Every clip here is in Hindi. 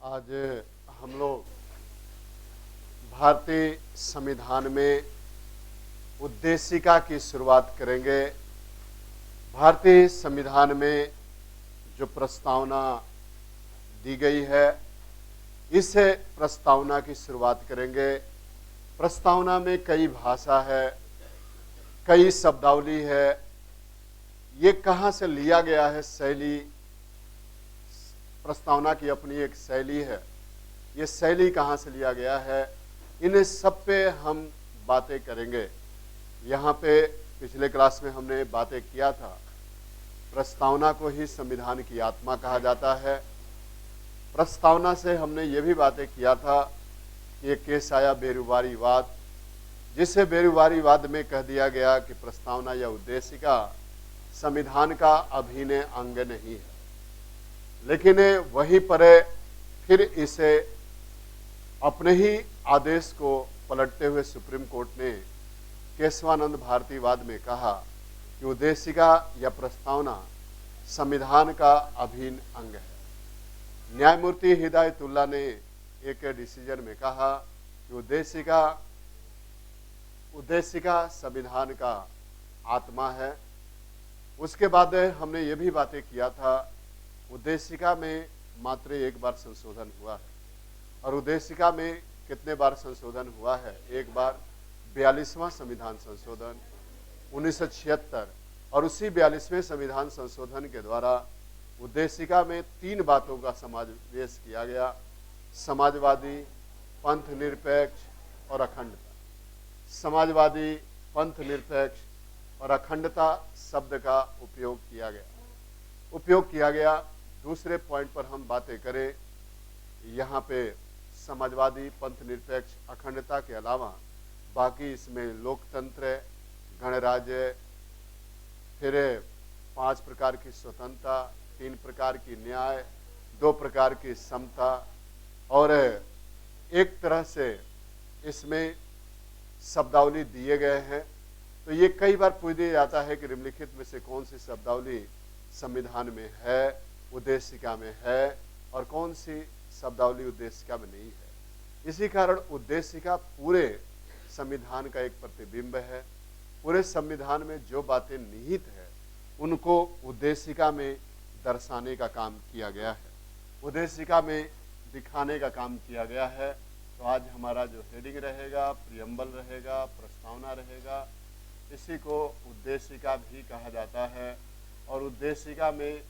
आज हम लोग भारतीय संविधान में उद्देशिका की शुरुआत करेंगे। भारतीय संविधान में जो प्रस्तावना दी गई है, इस प्रस्तावना की शुरुआत करेंगे। प्रस्तावना में कई भाषा है, कई शब्दावली है। ये कहाँ से लिया गया है शैली? प्रस्तावना की अपनी एक शैली है। ये शैली कहाँ से लिया गया है, इन सब पे हम बातें करेंगे। यहाँ पे पिछले क्लास में हमने बातें किया था। प्रस्तावना को ही संविधान की आत्मा कहा जाता है। प्रस्तावना से हमने ये भी बातें किया था कि ये केस आया बेरुवारीवाद, जिसे बेरुवारीवाद में कह दिया गया कि प्रस्तावना या उद्देशिका संविधान का अभिन्न अंग नहीं है। लेकिन वहीं पर फिर इसे अपने ही आदेश को पलटते हुए सुप्रीम कोर्ट ने केशवानंद भारतीवाद में कहा कि उद्देशिका या प्रस्तावना संविधान का अभिन्न अंग है। न्यायमूर्ति हिदायतुल्लाह ने एक डिसीजन में कहा कि उद्देशिका संविधान का आत्मा है। उसके बाद हमने ये भी बातें किया था, उद्देशिका में मात्र एक बार संशोधन हुआ है। और उद्देशिका में कितने बार संशोधन हुआ है? एक बार 42वां संविधान संशोधन 1976, और उसी 42वें संविधान संशोधन के द्वारा उद्देशिका में 3 बातों का समावेश किया गया: समाजवादी, पंथ निरपेक्ष और अखंडता। समाजवादी, पंथ निरपेक्ष और अखंडता शब्द का उपयोग किया गया। दूसरे पॉइंट पर हम बातें करें, यहाँ पे समाजवादी, पंथ निरपेक्ष, अखंडता के अलावा बाकी इसमें लोकतंत्र, गणराज्य, फिर 5 प्रकार की स्वतंत्रता, 3 प्रकार की न्याय, 2 प्रकार की समता, और एक तरह से इसमें शब्दावली दिए गए हैं। तो ये कई बार पूछ दिया जाता है कि निम्नलिखित में से कौन सी शब्दावली संविधान में है, उद्देशिका में है, और कौन सी शब्दावली उद्देशिका में नहीं है। इसी कारण उद्देशिका पूरे संविधान का एक प्रतिबिंब है। पूरे संविधान में जो बातें निहित है उनको उद्देशिका में दर्शाने का काम किया गया है, उद्देशिका में दिखाने का काम किया गया है। तो आज हमारा जो हेडिंग रहेगा, प्रियम्बल रहेगा, प्रस्तावना रहेगा, इसी को उद्देशिका भी कहा जाता है। और उद्देशिका में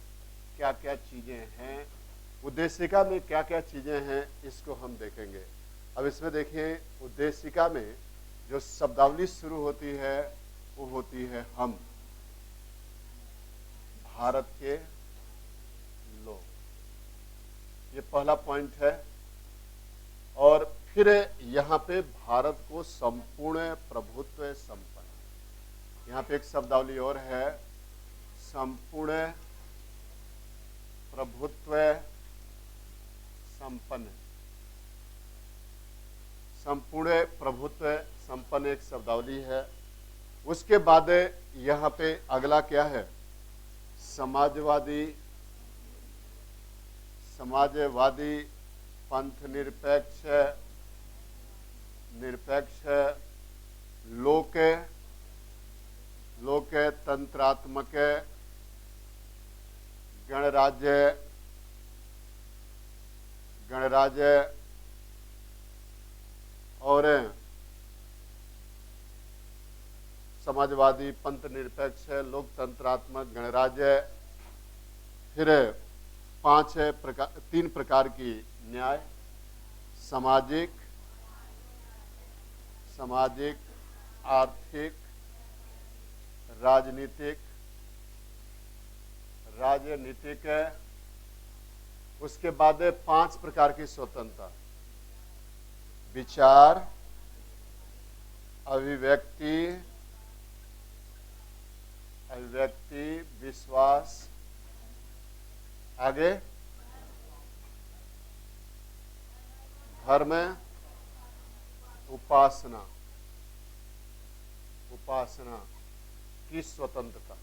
क्या क्या चीज़ें हैं, उद्देशिका में क्या क्या चीज़ें हैं, इसको हम देखेंगे। अब इसमें देखिए, उद्देशिका में जो शब्दावली शुरू होती है वो होती है हम, भारत के लोग। ये पहला पॉइंट है। और फिर यहाँ पे भारत को संपूर्ण प्रभुत्व संपन्न, यहाँ पे एक शब्दावली और है, संपूर्ण प्रभुत्व संपन्न। संपूर्ण प्रभुत्व संपन्न एक शब्दावली है। उसके बाद यहाँ पे अगला क्या है? समाजवादी, पंथ निरपेक्ष, लोकतंत्रात्मक, गणराज्य और समाजवादी, पंथ निरपेक्ष, लोकतंत्रात्मक, गणराज्य, फिर 3 प्रकार की न्याय, सामाजिक, आर्थिक, राजनीतिक। उसके बाद 5 प्रकार की स्वतंत्रता: विचार, अभिव्यक्ति, विश्वास, आगे धर्म, उपासना की स्वतंत्रता।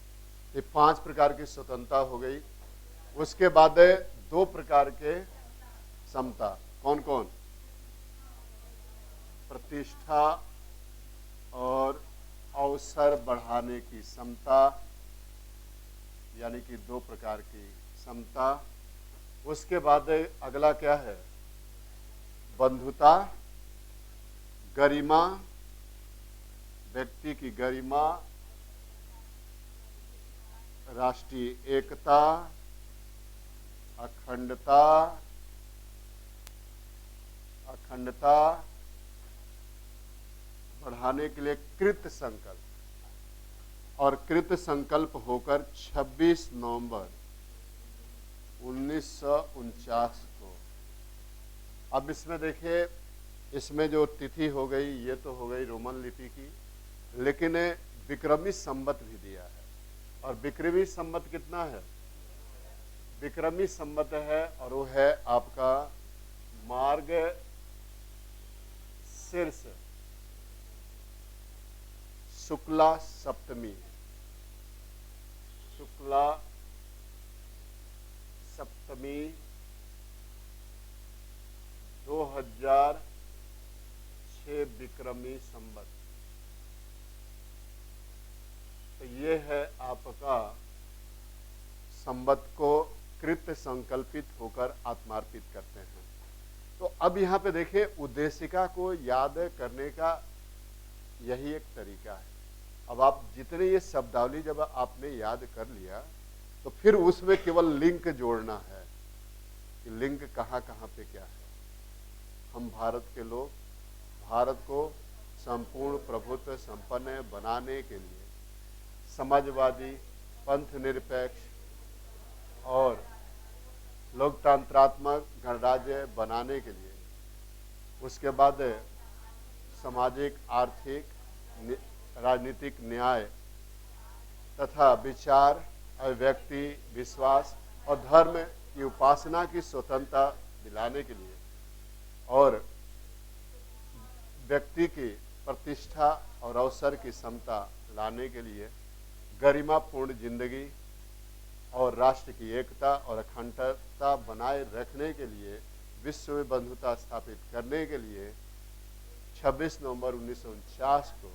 ये 5 प्रकार की स्वतंत्रता हो गई। उसके बाद 2 प्रकार के समता। कौन कौन? प्रतिष्ठा और अवसर बढ़ाने की समता, यानी कि दो प्रकार की समता। उसके बाद अगला क्या है? बंधुता, गरिमा, व्यक्ति की गरिमा, राष्ट्रीय एकता, अखंडता, अखंडता बढ़ाने के लिए कृत संकल्प, और कृत संकल्प होकर 26 नवंबर 1949 को। अब इसमें देखिए, इसमें जो तिथि हो गई ये तो हो गई रोमन लिपि की, लेकिन विक्रमी संवत भी दिया है। और विक्रमी संवत कितना है? विक्रमी संवत है और वो है आपका मार्ग शीर्ष शुक्ला सप्तमी, शुक्ला सप्तमी 2006 विक्रमी संवत। तो ये है आपका संवत को कृत संकल्पित होकर आत्मार्पित करते हैं। तो अब यहाँ पे देखिए, उद्देशिका को याद करने का यही एक तरीका है। अब आप जितने ये शब्दावली जब आपने याद कर लिया, तो फिर उसमें केवल लिंक जोड़ना है कि लिंक कहाँ कहाँ पे क्या है। हम भारत के लोग भारत को संपूर्ण प्रभुत्व संपन्न बनाने के लिए समाजवादी, पंथ निरपेक्ष और लोकतंत्रात्मक गणराज्य बनाने के लिए, उसके बाद सामाजिक, आर्थिक, राजनीतिक न्याय तथा विचार, अभिव्यक्ति, विश्वास और धर्म की उपासना की स्वतंत्रता दिलाने के लिए, और व्यक्ति की प्रतिष्ठा और अवसर की समता लाने के लिए, गरिमापूर्ण जिंदगी और राष्ट्र की एकता और अखंडता बनाए रखने के लिए, विश्व में बंधुता स्थापित करने के लिए 26 नवंबर 1949 को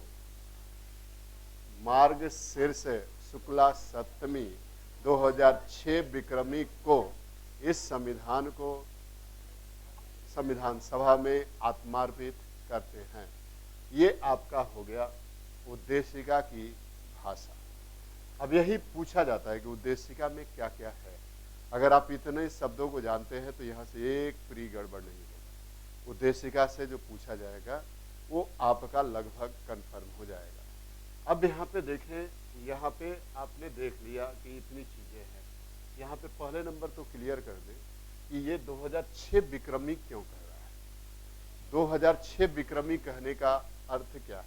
मार्ग शीर्ष शुक्ला सप्तमी 2006 विक्रमी को इस संविधान को संविधान सभा में आत्मार्पित करते हैं। ये आपका हो गया उद्देशिका की भाषा। अब यही पूछा जाता है कि उद्देशिका में क्या क्या है। अगर आप इतने शब्दों को जानते हैं तो यहाँ से एक प्री गड़बड़ नहीं होगा। उद्देशिका से जो पूछा जाएगा वो आपका लगभग कंफर्म हो जाएगा। अब यहाँ पे देखें, यहाँ पे आपने देख लिया कि इतनी चीजें हैं। यहाँ पे पहले नंबर तो क्लियर कर दें कि ये 2006 विक्रमी क्यों कह रहा है। 2006 विक्रमी कहने का अर्थ क्या है?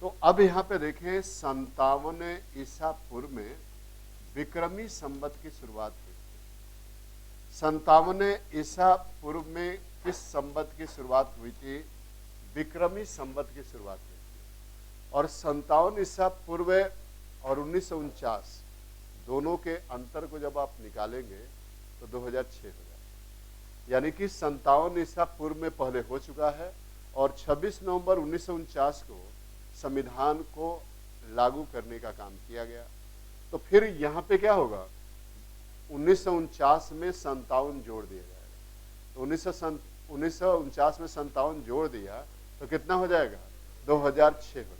तो अब यहाँ पे देखें, 57 ईसा पूर्व में विक्रमी संवत की शुरुआत हुई। 57 ईसा पूर्व में किस संवत की शुरुआत हुई थी? विक्रमी संवत की शुरुआत हुई थी। और 57 ईसा पूर्व और 1949 दोनों के अंतर को जब आप निकालेंगे तो 2006 हो जाएगा। यानी कि 57 ईसा पूर्व में पहले हो चुका है और 26 नवंबर 1949 को संविधान को लागू करने का काम किया गया। तो फिर यहाँ पे क्या होगा? 1949 में 57 जोड़ दिया जाएगा। तो 1949 में 57 जोड़ दिया तो कितना हो जाएगा? 2006 हो जाएगा।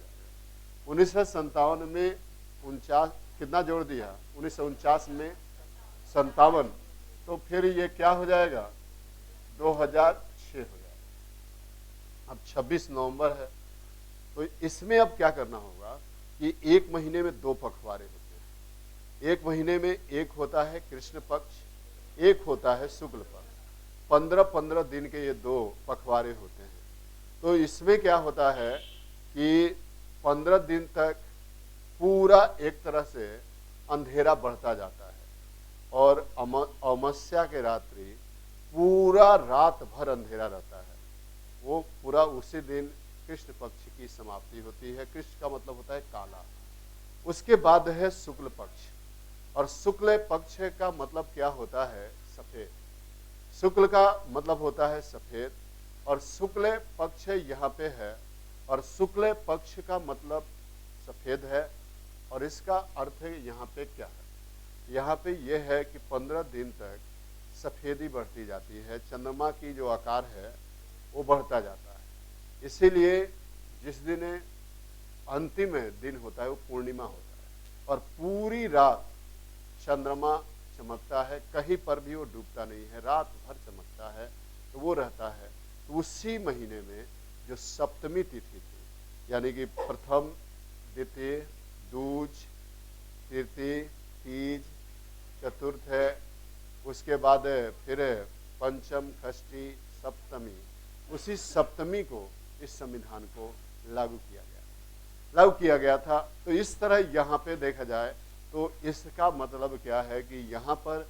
1957 में 49 कितना जोड़ दिया? 1949 में 57, तो फिर ये क्या हो जाएगा? 2006 हो जाएगा। अब 26 नवंबर है, तो इसमें अब क्या करना होगा कि एक महीने में 2 पखवाड़े होते हैं। एक महीने में एक होता है कृष्ण पक्ष, एक होता है शुक्ल पक्ष। 15-15 दिन के ये 2 पखवाड़े होते हैं। तो इसमें क्या होता है कि 15 दिन तक पूरा एक तरह से अंधेरा बढ़ता जाता है और अमावस्या के रात्रि पूरा रात भर अंधेरा रहता है। वो पूरा उसी दिन कृष्ण पक्ष की समाप्ति होती है। कृष्ण का मतलब होता है काला। उसके बाद है शुक्ल पक्ष, और शुक्ल पक्ष का मतलब क्या होता है? सफेद। शुक्ल का मतलब होता है सफेद, और शुक्ल पक्ष यहाँ पे है, और शुक्ल पक्ष का मतलब सफेद है। और इसका अर्थ यहाँ पे क्या है? यहाँ पे यह है कि 15 दिन तक सफेदी बढ़ती जाती है, चंद्रमा की जो आकार है वो बढ़ता जाता है। इसीलिए जिस दिन अंतिम दिन होता है वो पूर्णिमा होता है, और पूरी रात चंद्रमा चमकता है, कहीं पर भी वो डूबता नहीं है, रात भर चमकता है, तो वो रहता है। तो उसी महीने में जो सप्तमी तिथि थी, यानी कि प्रथम, द्वितीय, दूज, तृतीय, तीज, चतुर्थ है, उसके बाद फिर पंचम, षष्ठी, सप्तमी, उसी सप्तमी को इस संविधान को लागू किया गया था। तो इस तरह यहाँ पे देखा जाए तो इसका मतलब क्या है कि यहाँ पर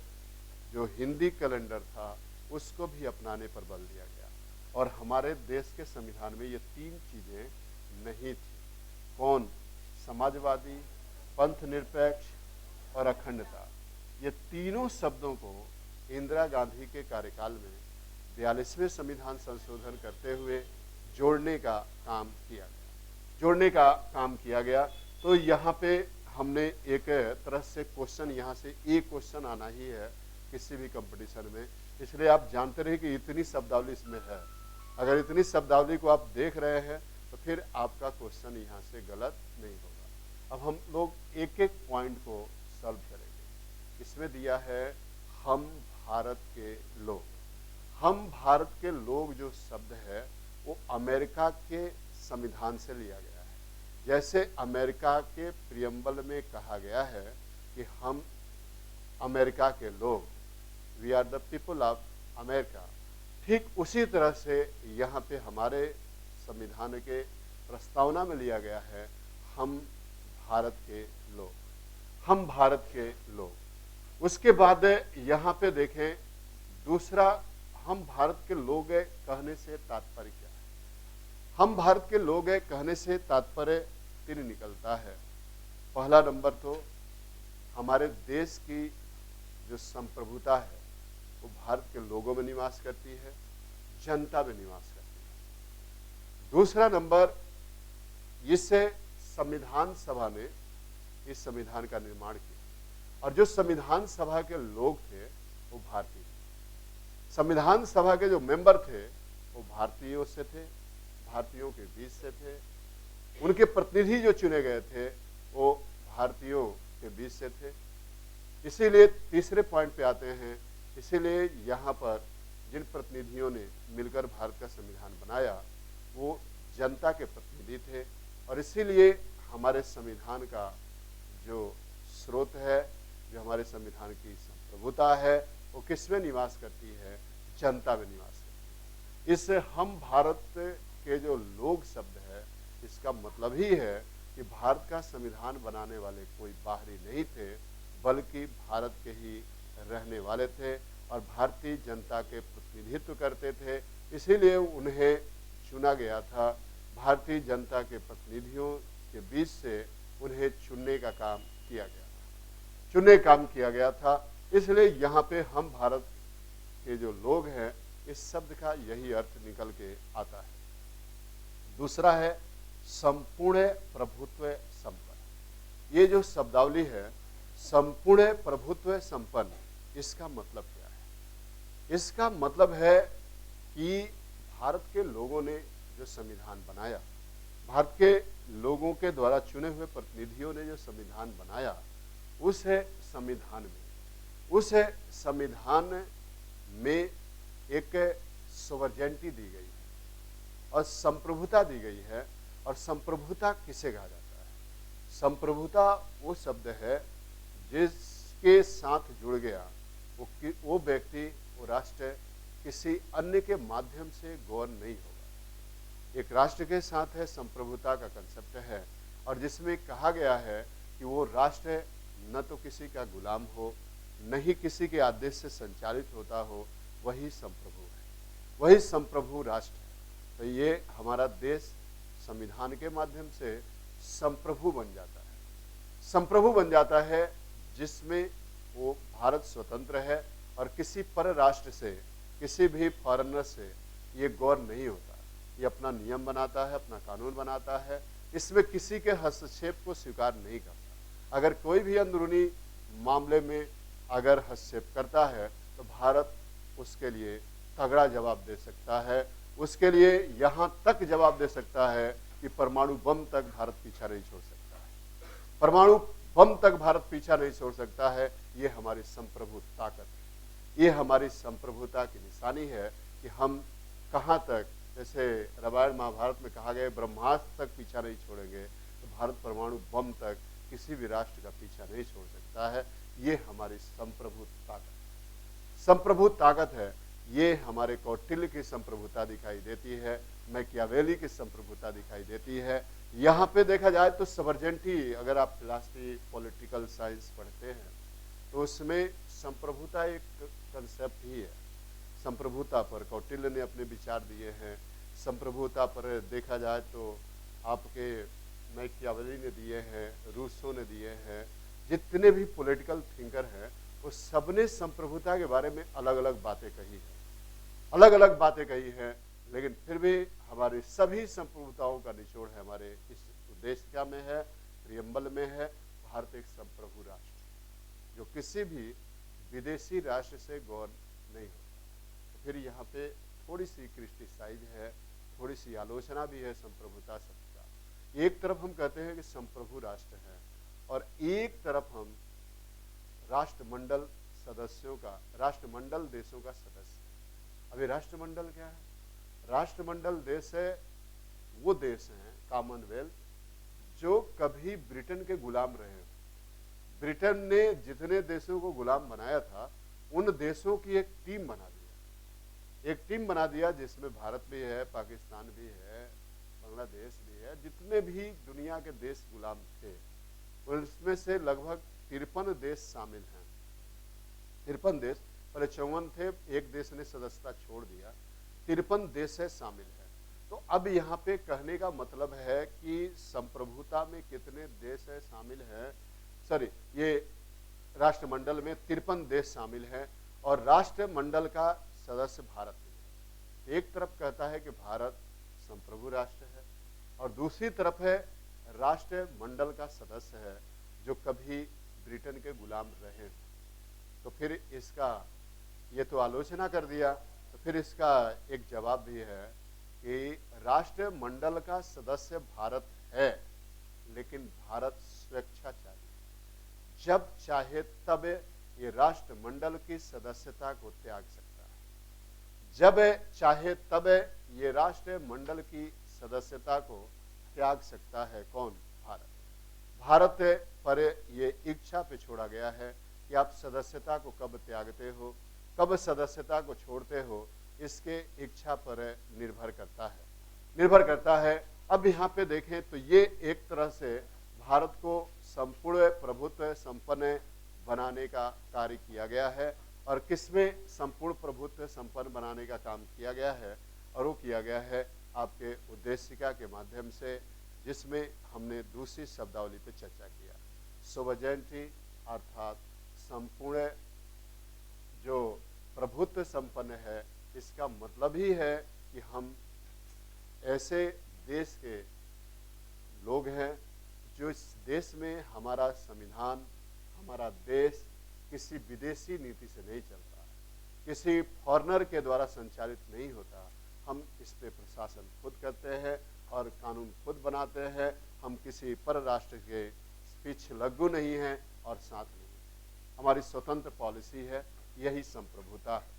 जो हिंदी कैलेंडर था उसको भी अपनाने पर बल दिया गया, और हमारे देश के संविधान में ये 3 चीजें नहीं थी। कौन? समाजवादी, पंथ निरपेक्ष और अखंडता। ये तीनों शब्दों को इंदिरा गांधी के कार्यकाल में 42वें संविधान संशोधन करते हुए जोड़ने का काम किया गया। तो यहाँ पे हमने एक तरह से क्वेश्चन, यहाँ से एक क्वेश्चन आना ही है किसी भी कंपटीशन में, इसलिए आप जानते रहे कि इतनी शब्दावली इसमें है। अगर इतनी शब्दावली को आप देख रहे हैं तो फिर आपका क्वेश्चन यहाँ से गलत नहीं होगा। अब हम लोग एक एक पॉइंट को सॉल्व करेंगे। इसमें दिया है हम भारत के लोग। हम भारत के लोग जो शब्द है वो अमेरिका के संविधान से लिया गया है। जैसे अमेरिका के प्रियम्बल में कहा गया है कि हम अमेरिका के लोग, we are the people of America, ठीक उसी तरह से यहाँ पे हमारे संविधान के प्रस्तावना में लिया गया है हम भारत के लोग, हम भारत के लोग। उसके बाद यहाँ पे देखें दूसरा, हम भारत के लोग हैं कहने से तात्पर्य क्या है? हम भारत के लोग हैं कहने से तात्पर्य 3 निकलता है। पहला नंबर तो हमारे देश की जो संप्रभुता है वो भारत के लोगों में निवास करती है, जनता में निवास करती है। दूसरा नंबर, इससे संविधान सभा ने इस संविधान का निर्माण किया, और जो संविधान सभा के लोग थे वो भारतीय, संविधान सभा के जो मेंबर थे वो भारतीयों से थे, भारतीयों के बीच से थे। उनके प्रतिनिधि जो चुने गए थे वो भारतीयों के बीच से थे। इसीलिए तीसरे पॉइंट पे आते हैं, इसीलिए यहाँ पर जिन प्रतिनिधियों ने मिलकर भारत का संविधान बनाया वो जनता के प्रतिनिधि थे, और इसीलिए हमारे संविधान का जो स्रोत है, जो हमारे संविधान की संप्रभुता है, वो किसमें निवास करती है? जनता में निवास करती है। इस हम भारत के जो लोग शब्द है, इसका मतलब ही है कि भारत का संविधान बनाने वाले कोई बाहरी नहीं थे, बल्कि भारत के ही रहने वाले थे और भारतीय जनता के प्रतिनिधित्व करते थे। इसीलिए उन्हें चुना गया था। भारतीय जनता के प्रतिनिधियों के बीच से उन्हें चुनने का काम किया गया था। इसलिए यहाँ पे हम भारत के जो लोग हैं, इस शब्द का यही अर्थ निकल के आता है। दूसरा है संपूर्ण प्रभुत्व संपन्न। ये जो शब्दावली है संपूर्ण प्रभुत्व संपन्न, इसका मतलब क्या है? इसका मतलब है कि भारत के लोगों ने जो संविधान बनाया, भारत के लोगों के द्वारा चुने हुए प्रतिनिधियों ने जो संविधान बनाया, उस संविधान में एक सोवरेनिटी दी गई है और संप्रभुता दी गई है। और संप्रभुता किसे कहा जाता है? संप्रभुता वो शब्द है जिसके साथ जुड़ गया वो व्यक्ति, वो राष्ट्र किसी अन्य के माध्यम से गौर नहीं होगा। एक राष्ट्र के साथ है संप्रभुता का कंसेप्ट है, और जिसमें कहा गया है कि वो राष्ट्र न तो किसी का गुलाम हो, न ही किसी के आदेश से संचालित होता हो, वही संप्रभु है, वही संप्रभु राष्ट्र है। तो ये हमारा देश संविधान के माध्यम से संप्रभु बन जाता है। संप्रभु बन जाता है जिसमें वो भारत स्वतंत्र है और किसी पर राष्ट्र से किसी भी फॉरेनर से ये गौर नहीं होता। ये अपना नियम बनाता है, अपना कानून बनाता है, इसमें किसी के हस्तक्षेप को स्वीकार नहीं करता। अगर कोई भी अंदरूनी मामले में अगर हस्तक्षेप करता है तो भारत उसके लिए तगड़ा जवाब दे सकता है, उसके लिए यहाँ तक जवाब दे सकता है कि परमाणु बम तक भारत पीछा नहीं छोड़ सकता है। परमाणु बम तक भारत पीछा नहीं छोड़ सकता है। ये हमारी संप्रभु ताकत है, ये हमारी संप्रभुता की निशानी है कि हम कहाँ तक, जैसे रामायण महाभारत में कहा गया ब्रह्मास्त्र तक पीछा नहीं छोड़ेंगे, तो भारत परमाणु बम तक किसी भी राष्ट्र का पीछा नहीं छोड़ सकता है। ये हमारी संप्रभु ताकत, संप्रभु ताकत है। ये हमारे कौटिल्य की संप्रभुता दिखाई देती है, मैकियावेली की संप्रभुता दिखाई देती है। यहाँ पे देखा जाए तो सबर्जेंटी, अगर आप फिलॉसफी पॉलिटिकल साइंस पढ़ते हैं तो उसमें संप्रभुता एक कंसेप्ट ही है। संप्रभुता पर कौटिल्य ने अपने विचार दिए हैं। संप्रभुता पर देखा जाए तो आपके मैकियावेली ने दिए हैं, रूसो ने दिए हैं, जितने भी पॉलिटिकल थिंकर हैं वो सबने संप्रभुता के बारे में अलग अलग बातें कही हैं, अलग अलग बातें कही हैं। लेकिन फिर भी हमारी सभी संप्रभुताओं का निचोड़ है हमारे इस उद्देश्य में है, प्रियम्बल में है। भारत एक संप्रभु राष्ट्र जो किसी भी विदेशी राष्ट्र से गौर नहीं होता। तो फिर यहाँ पे थोड़ी सी क्रिटिसाइज है, थोड़ी सी आलोचना भी है संप्रभुता शब्द का। एक तरफ हम कहते हैं कि संप्रभु राष्ट्र है और एक तरफ हम राष्ट्रमंडल सदस्यों का, राष्ट्रमंडल देशों का सदस्य। अभी राष्ट्रमंडल क्या है? राष्ट्रमंडल देश है वो देश हैं कॉमनवेल्थ जो कभी ब्रिटेन के गुलाम रहे। ब्रिटेन ने जितने देशों को गुलाम बनाया था उन देशों की एक टीम बना दिया, एक टीम बना दिया जिसमें भारत भी है, पाकिस्तान भी है, बांग्लादेश भी है। जितने भी दुनिया के देश गुलाम थे उसमें से लगभग 53 देश शामिल हैं। 53 देश, पहले 54 थे, एक देश ने सदस्यता छोड़ दिया, 53 देश है शामिल है। तो अब यहाँ पे कहने का मतलब है कि संप्रभुता में कितने देश है शामिल है, सॉरी ये राष्ट्रमंडल में 53 देश शामिल हैं और राष्ट्रमंडल का सदस्य भारत है। एक तरफ कहता है कि भारत संप्रभु राष्ट्र है और दूसरी तरफ है राष्ट्रमंडल का सदस्य है जो कभी ब्रिटेन के गुलाम रहे हैं। तो फिर इसका ये तो आलोचना कर दिया, तो फिर इसका एक जवाब भी है कि राष्ट्रमंडल का सदस्य भारत है लेकिन भारत स्वेच्छाचारी, जब चाहे तब ये राष्ट्रमंडल की सदस्यता को त्याग सकता है, जब चाहे तब ये राष्ट्रमंडल की सदस्यता को त्याग सकता है। कौन? भारत। भारत पर ये इच्छा पे छोड़ा गया है कि आप सदस्यता को कब त्यागते हो, कब सदस्यता को छोड़ते हो, इसके इच्छा पर निर्भर करता है, निर्भर करता है। अब यहाँ पे देखें तो ये एक तरह से भारत को संपूर्ण प्रभुत्व संपन्न बनाने का कार्य किया गया है। और किसमें संपूर्ण प्रभुत्व संपन्न बनाने का काम किया गया है? और वो किया गया है आपके उद्देशिका के माध्यम से, जिसमें हमने दूसरी शब्दावली पे चर्चा किया। सोवरेनिटी अर्थात संपूर्ण जो प्रभुत्व संपन्न है, इसका मतलब ही है कि हम ऐसे देश के लोग हैं जो इस देश में हमारा संविधान, हमारा देश किसी विदेशी नीति से नहीं चलता, किसी फॉरेनर के द्वारा संचालित नहीं होता। हम इस पे प्रशासन खुद करते हैं और कानून खुद बनाते हैं। हम किसी पर राष्ट्र के पीछे लग्गू नहीं हैं और साथ नहीं। हमारी स्वतंत्र पॉलिसी है, यही संप्रभुता है।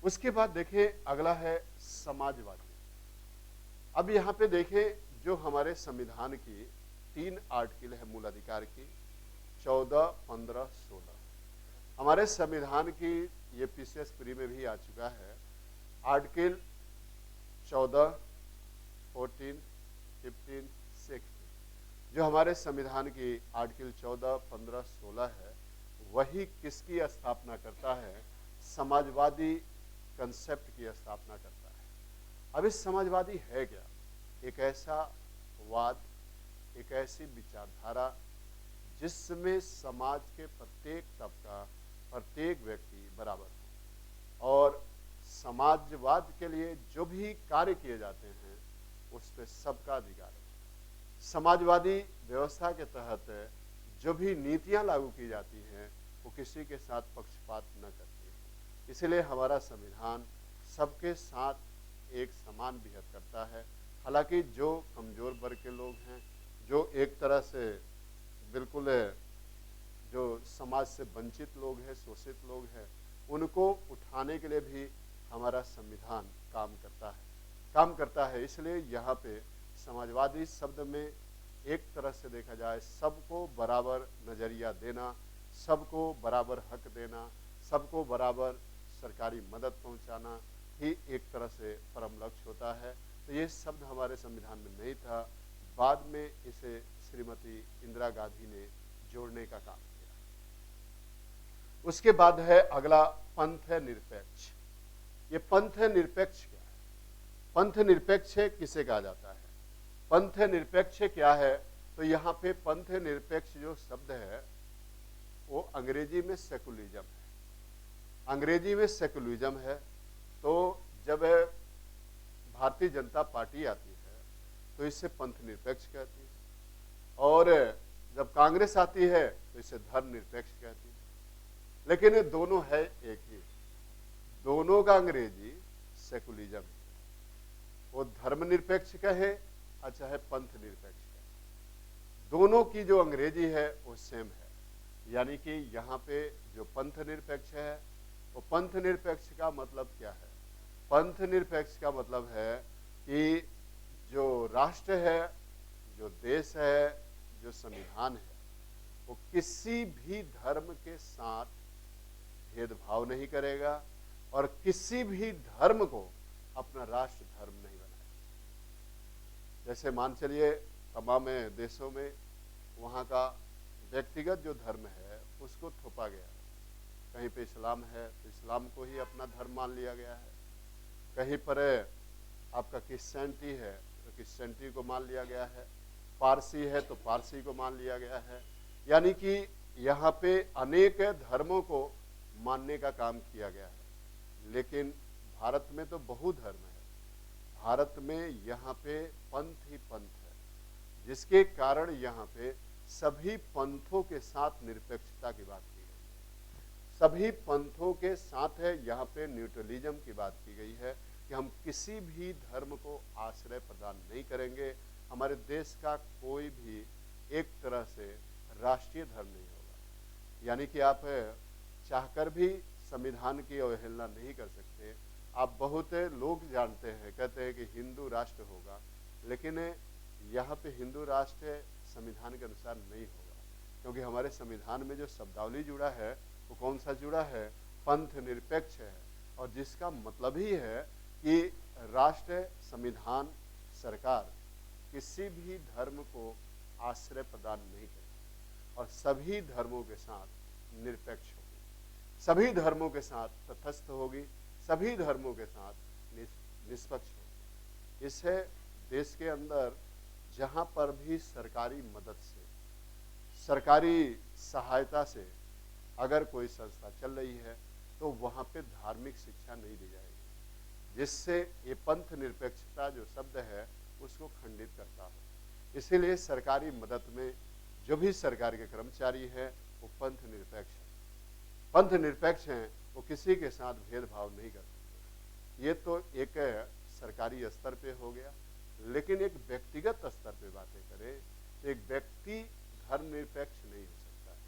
उसके बाद देखें अगला है समाजवादी। अब यहाँ पे देखें जो हमारे संविधान की 3 आर्टिकल है मूल अधिकार की, 14, 15, 16। हमारे संविधान की ये पीसीएस प्री में भी आ चुका है। आर्टिकल 14, 14, 15, 16 जो हमारे संविधान की आर्टिकल 14, 15, 16 है, वही किसकी स्थापना करता है? समाजवादी कंसेप्ट की स्थापना करता है। अब इस समाजवादी है क्या? एक ऐसा वाद, एक ऐसी विचारधारा जिसमें समाज के प्रत्येक तबका, प्रत्येक व्यक्ति बराबर हो और समाजवाद के लिए जो भी कार्य किए जाते हैं उस पर सबका अधिकार है। समाजवादी व्यवस्था के तहत जो भी नीतियां लागू की जाती हैं वो किसी के साथ पक्षपात न करती है। इसलिए हमारा संविधान सबके साथ एक समान विहत करता है। हालांकि जो कमजोर वर्ग के लोग हैं, जो एक तरह से बिल्कुल जो समाज से वंचित लोग हैं, शोषित लोग हैं, उनको उठाने के लिए भी हमारा संविधान काम करता है। इसलिए यहाँ पे समाजवादी शब्द में एक तरह से देखा जाए सबको बराबर नजरिया देना, सबको बराबर हक देना, सबको बराबर सरकारी मदद पहुंचाना ही एक तरह से परम लक्ष्य होता है। तो ये शब्द हमारे संविधान में नहीं था, बाद में इसे श्रीमती इंदिरा गांधी ने जोड़ने का काम किया। उसके बाद है अगला पंथ निरपेक्ष। ये पंथ निरपेक्ष क्या है? पंथ निरपेक्ष किसे कहा जाता है? पंथ निरपेक्ष क्या है? तो यहाँ पे पंथ निरपेक्ष जो शब्द है वो अंग्रेजी में सेकुलरिज्म है। अंग्रेजी में सेकुलरिज्म है। तो जब भारतीय जनता पार्टी आती है तो इसे पंथ निरपेक्ष कहती है, और जब कांग्रेस आती है तो इसे धर्म निरपेक्ष कहती है। लेकिन ये दोनों है एक ही, दोनों का अंग्रेजी सेकुलरिज्म है। वो धर्म निरपेक्ष कहे और चाहे पंथ निरपेक्ष कहे, दोनों की जो अंग्रेजी है वो सेम है। यानी कि यहाँ पे जो पंथ निरपेक्ष है वो पंथ निरपेक्ष का मतलब क्या है? पंथ निरपेक्ष का मतलब है कि जो राष्ट्र है, जो देश है, जो संविधान है, वो किसी भी धर्म के साथ भेदभाव नहीं करेगा और किसी भी धर्म को अपना राष्ट्र धर्म नहीं बनाएगा। जैसे मान चलिए तमाम देशों में वहाँ का व्यक्तिगत जो धर्म है उसको थोपा गया है। कहीं पे इस्लाम है तो इस्लाम को ही अपना धर्म मान लिया गया है, कहीं पर आपका क्रिश्चियनिटी है तो क्रिश्चियनिटी को मान लिया गया है, पारसी है तो पारसी को मान लिया गया है। यानी कि यहाँ पे अनेक धर्मों को मानने का काम किया गया है। लेकिन भारत में तो बहुधर्म है, भारत में यहाँ पे पंथ ही पंथ है, जिसके कारण यहाँ पे सभी पंथों के साथ निरपेक्षता की बात की गई है। सभी पंथों के साथ है यहाँ पे न्यूट्रलिज्म की बात की गई है कि हम किसी भी धर्म को आश्रय प्रदान नहीं करेंगे। हमारे देश का कोई भी एक तरह से राष्ट्रीय धर्म नहीं होगा। यानी कि आप चाहकर भी संविधान की अवहेलना नहीं कर सकते। आप बहुत लोग जानते हैं, कहते हैं कि हिंदू राष्ट्र होगा, लेकिन यहाँ पे हिंदू राष्ट्र संविधान के अनुसार नहीं होगा, क्योंकि हमारे संविधान में जो शब्दावली जुड़ा है वो कौन सा जुड़ा है? पंथ निरपेक्ष है। और जिसका मतलब ही है कि राष्ट्र, संविधान, सरकार किसी भी धर्म को आश्रय प्रदान नहीं करेगी और सभी धर्मों के साथ निरपेक्ष होगी, सभी धर्मों के साथ तटस्थ होगी, सभी धर्मों के साथ निष्पक्ष होगी। इससे देश के अंदर जहाँ पर भी सरकारी मदद से, सरकारी सहायता से अगर कोई संस्था चल रही है तो वहाँ पे धार्मिक शिक्षा नहीं दी जाएगी, जिससे ये पंथ निरपेक्षता जो शब्द है उसको खंडित करता हो। इसीलिए सरकारी मदद में जो भी सरकार के कर्मचारी हैं वो पंथ निरपेक्ष हैं। पंथ निरपेक्ष हैं, वो किसी के साथ भेदभाव नहीं कर सकते। ये तो एक सरकारी स्तर पे हो गया, लेकिन एक व्यक्तिगत स्तर पे बातें करें तो एक व्यक्ति धर्मनिरपेक्ष नहीं हो सकता है।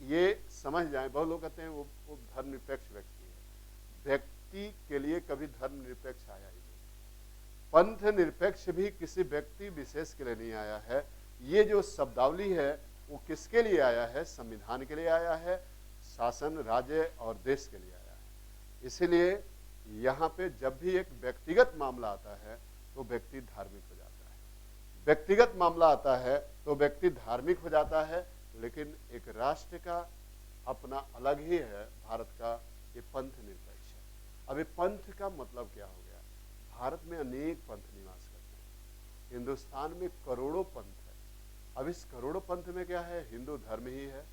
ये समझ जाएं। बहुत लोग कहते हैं वो धर्मनिरपेक्ष व्यक्ति है। व्यक्ति के लिए कभी धर्मनिरपेक्ष आया ही नहीं। पंथ निरपेक्ष भी किसी व्यक्ति विशेष के लिए नहीं आया है। ये जो शब्दावली है वो किसके लिए आया है? संविधान के लिए आया है, शासन, राज्य और देश के लिए आया है। इसीलिए यहाँ पे जब भी एक व्यक्तिगत मामला आता है तो व्यक्ति धार्मिक हो जाता है, व्यक्तिगत मामला आता है तो व्यक्ति धार्मिक हो जाता है। लेकिन एक राष्ट्र का अपना अलग ही है, भारत का ये पंथ निरपेक्ष है। अब ये पंथ का मतलब क्या हो गया? भारत में अनेक पंथ निवास करते हैं, हिंदुस्तान में करोड़ों पंथ है। अब इस करोड़ों पंथ में क्या है? हिंदू धर्म ही है।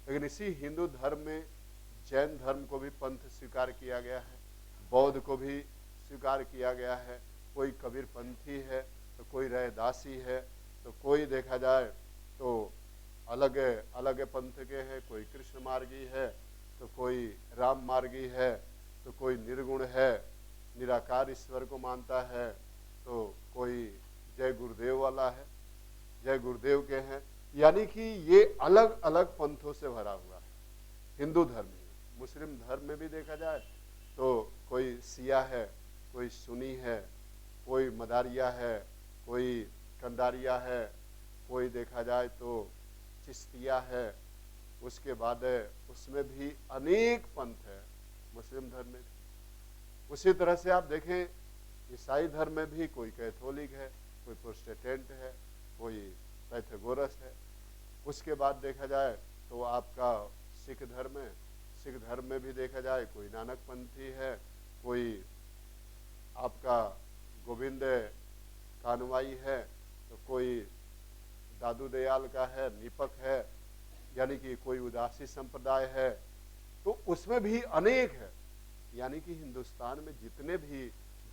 लेकिन इसी हिंदू धर्म में जैन धर्म को भी पंथ स्वीकार किया गया है, बौद्ध को भी स्वीकार किया गया है, कोई कबीरपंथी है तो कोई रैदासी है, तो कोई देखा जाए तो अलग अलग पंथ के हैं, कोई कृष्ण मार्गी है तो कोई राम मार्गी है, तो कोई निर्गुण है, निराकार ईश्वर को मानता है, तो कोई जय गुरुदेव वाला है, जय गुरुदेव के हैं। यानी कि ये अलग अलग पंथों से भरा हुआ है हिंदू धर्म में। मुस्लिम धर्म में भी देखा जाए तो कोई सिया है, कोई सुन्नी है, कोई मदारिया है, कोई कंदारिया है, कोई देखा जाए तो चिश्तिया है। उसके बाद उसमें भी अनेक पंथ है मुस्लिम धर्म में। उसी तरह से आप देखें ईसाई धर्म में भी कोई कैथोलिक है, कोई प्रोटेस्टेंट है, कोई पैथागोरस है। उसके बाद देखा जाए तो आपका सिख धर्म है, सिख धर्म में भी देखा जाए कोई नानक पंथी है, कोई आपका गोविंद कानवाई है, तो कोई दादू दयाल का है, नीपक है, यानी कि कोई उदासी संप्रदाय है। तो उसमें भी अनेक है। यानी कि हिंदुस्तान में जितने भी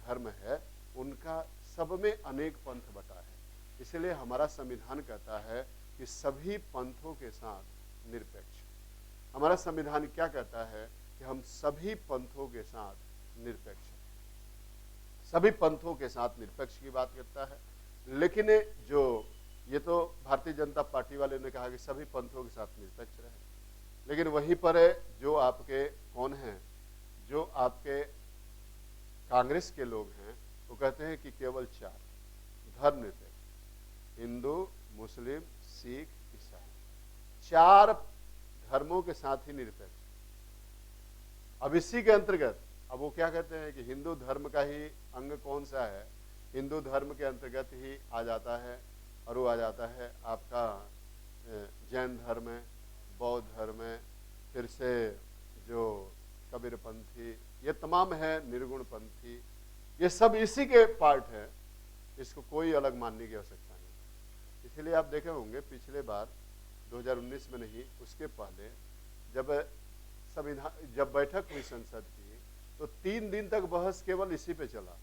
धर्म है उनका सब में अनेक पंथ बटा है। इसलिए हमारा संविधान कहता है कि सभी पंथों के साथ निरपेक्ष। हमारा संविधान क्या कहता है कि हम सभी पंथों के साथ निरपेक्ष, सभी पंथों के साथ निरपेक्ष की बात करता है। लेकिन जो ये तो भारतीय जनता पार्टी वाले ने कहा कि सभी पंथों के साथ निरपेक्ष रहे, लेकिन वहीं पर जो आपके कौन हैं, जो आपके कांग्रेस के लोग हैं, वो कहते हैं कि केवल 4 धर्मनिरपेक्ष, हिंदू, मुस्लिम, सिख, ईसाई, 4 धर्मों के साथ ही निरपेक्ष। अब इसी के अंतर्गत अब वो क्या कहते हैं कि हिंदू धर्म का ही अंग कौन सा है, हिंदू धर्म के अंतर्गत ही आ जाता है, और वो आ जाता है आपका जैन धर्म है, बौद्ध धर्म है, फिर से जो कबीरपंथी, ये तमाम है, निर्गुण पंथी, ये सब इसी के पार्ट है। इसको कोई अलग मानने की आवश्यकता नहीं। इसलिए आप देखे होंगे पिछले बार 2019 में नहीं, उसके पहले जब बैठक हुई संसद की, तो 3 दिन तक बहस केवल इसी पे चला।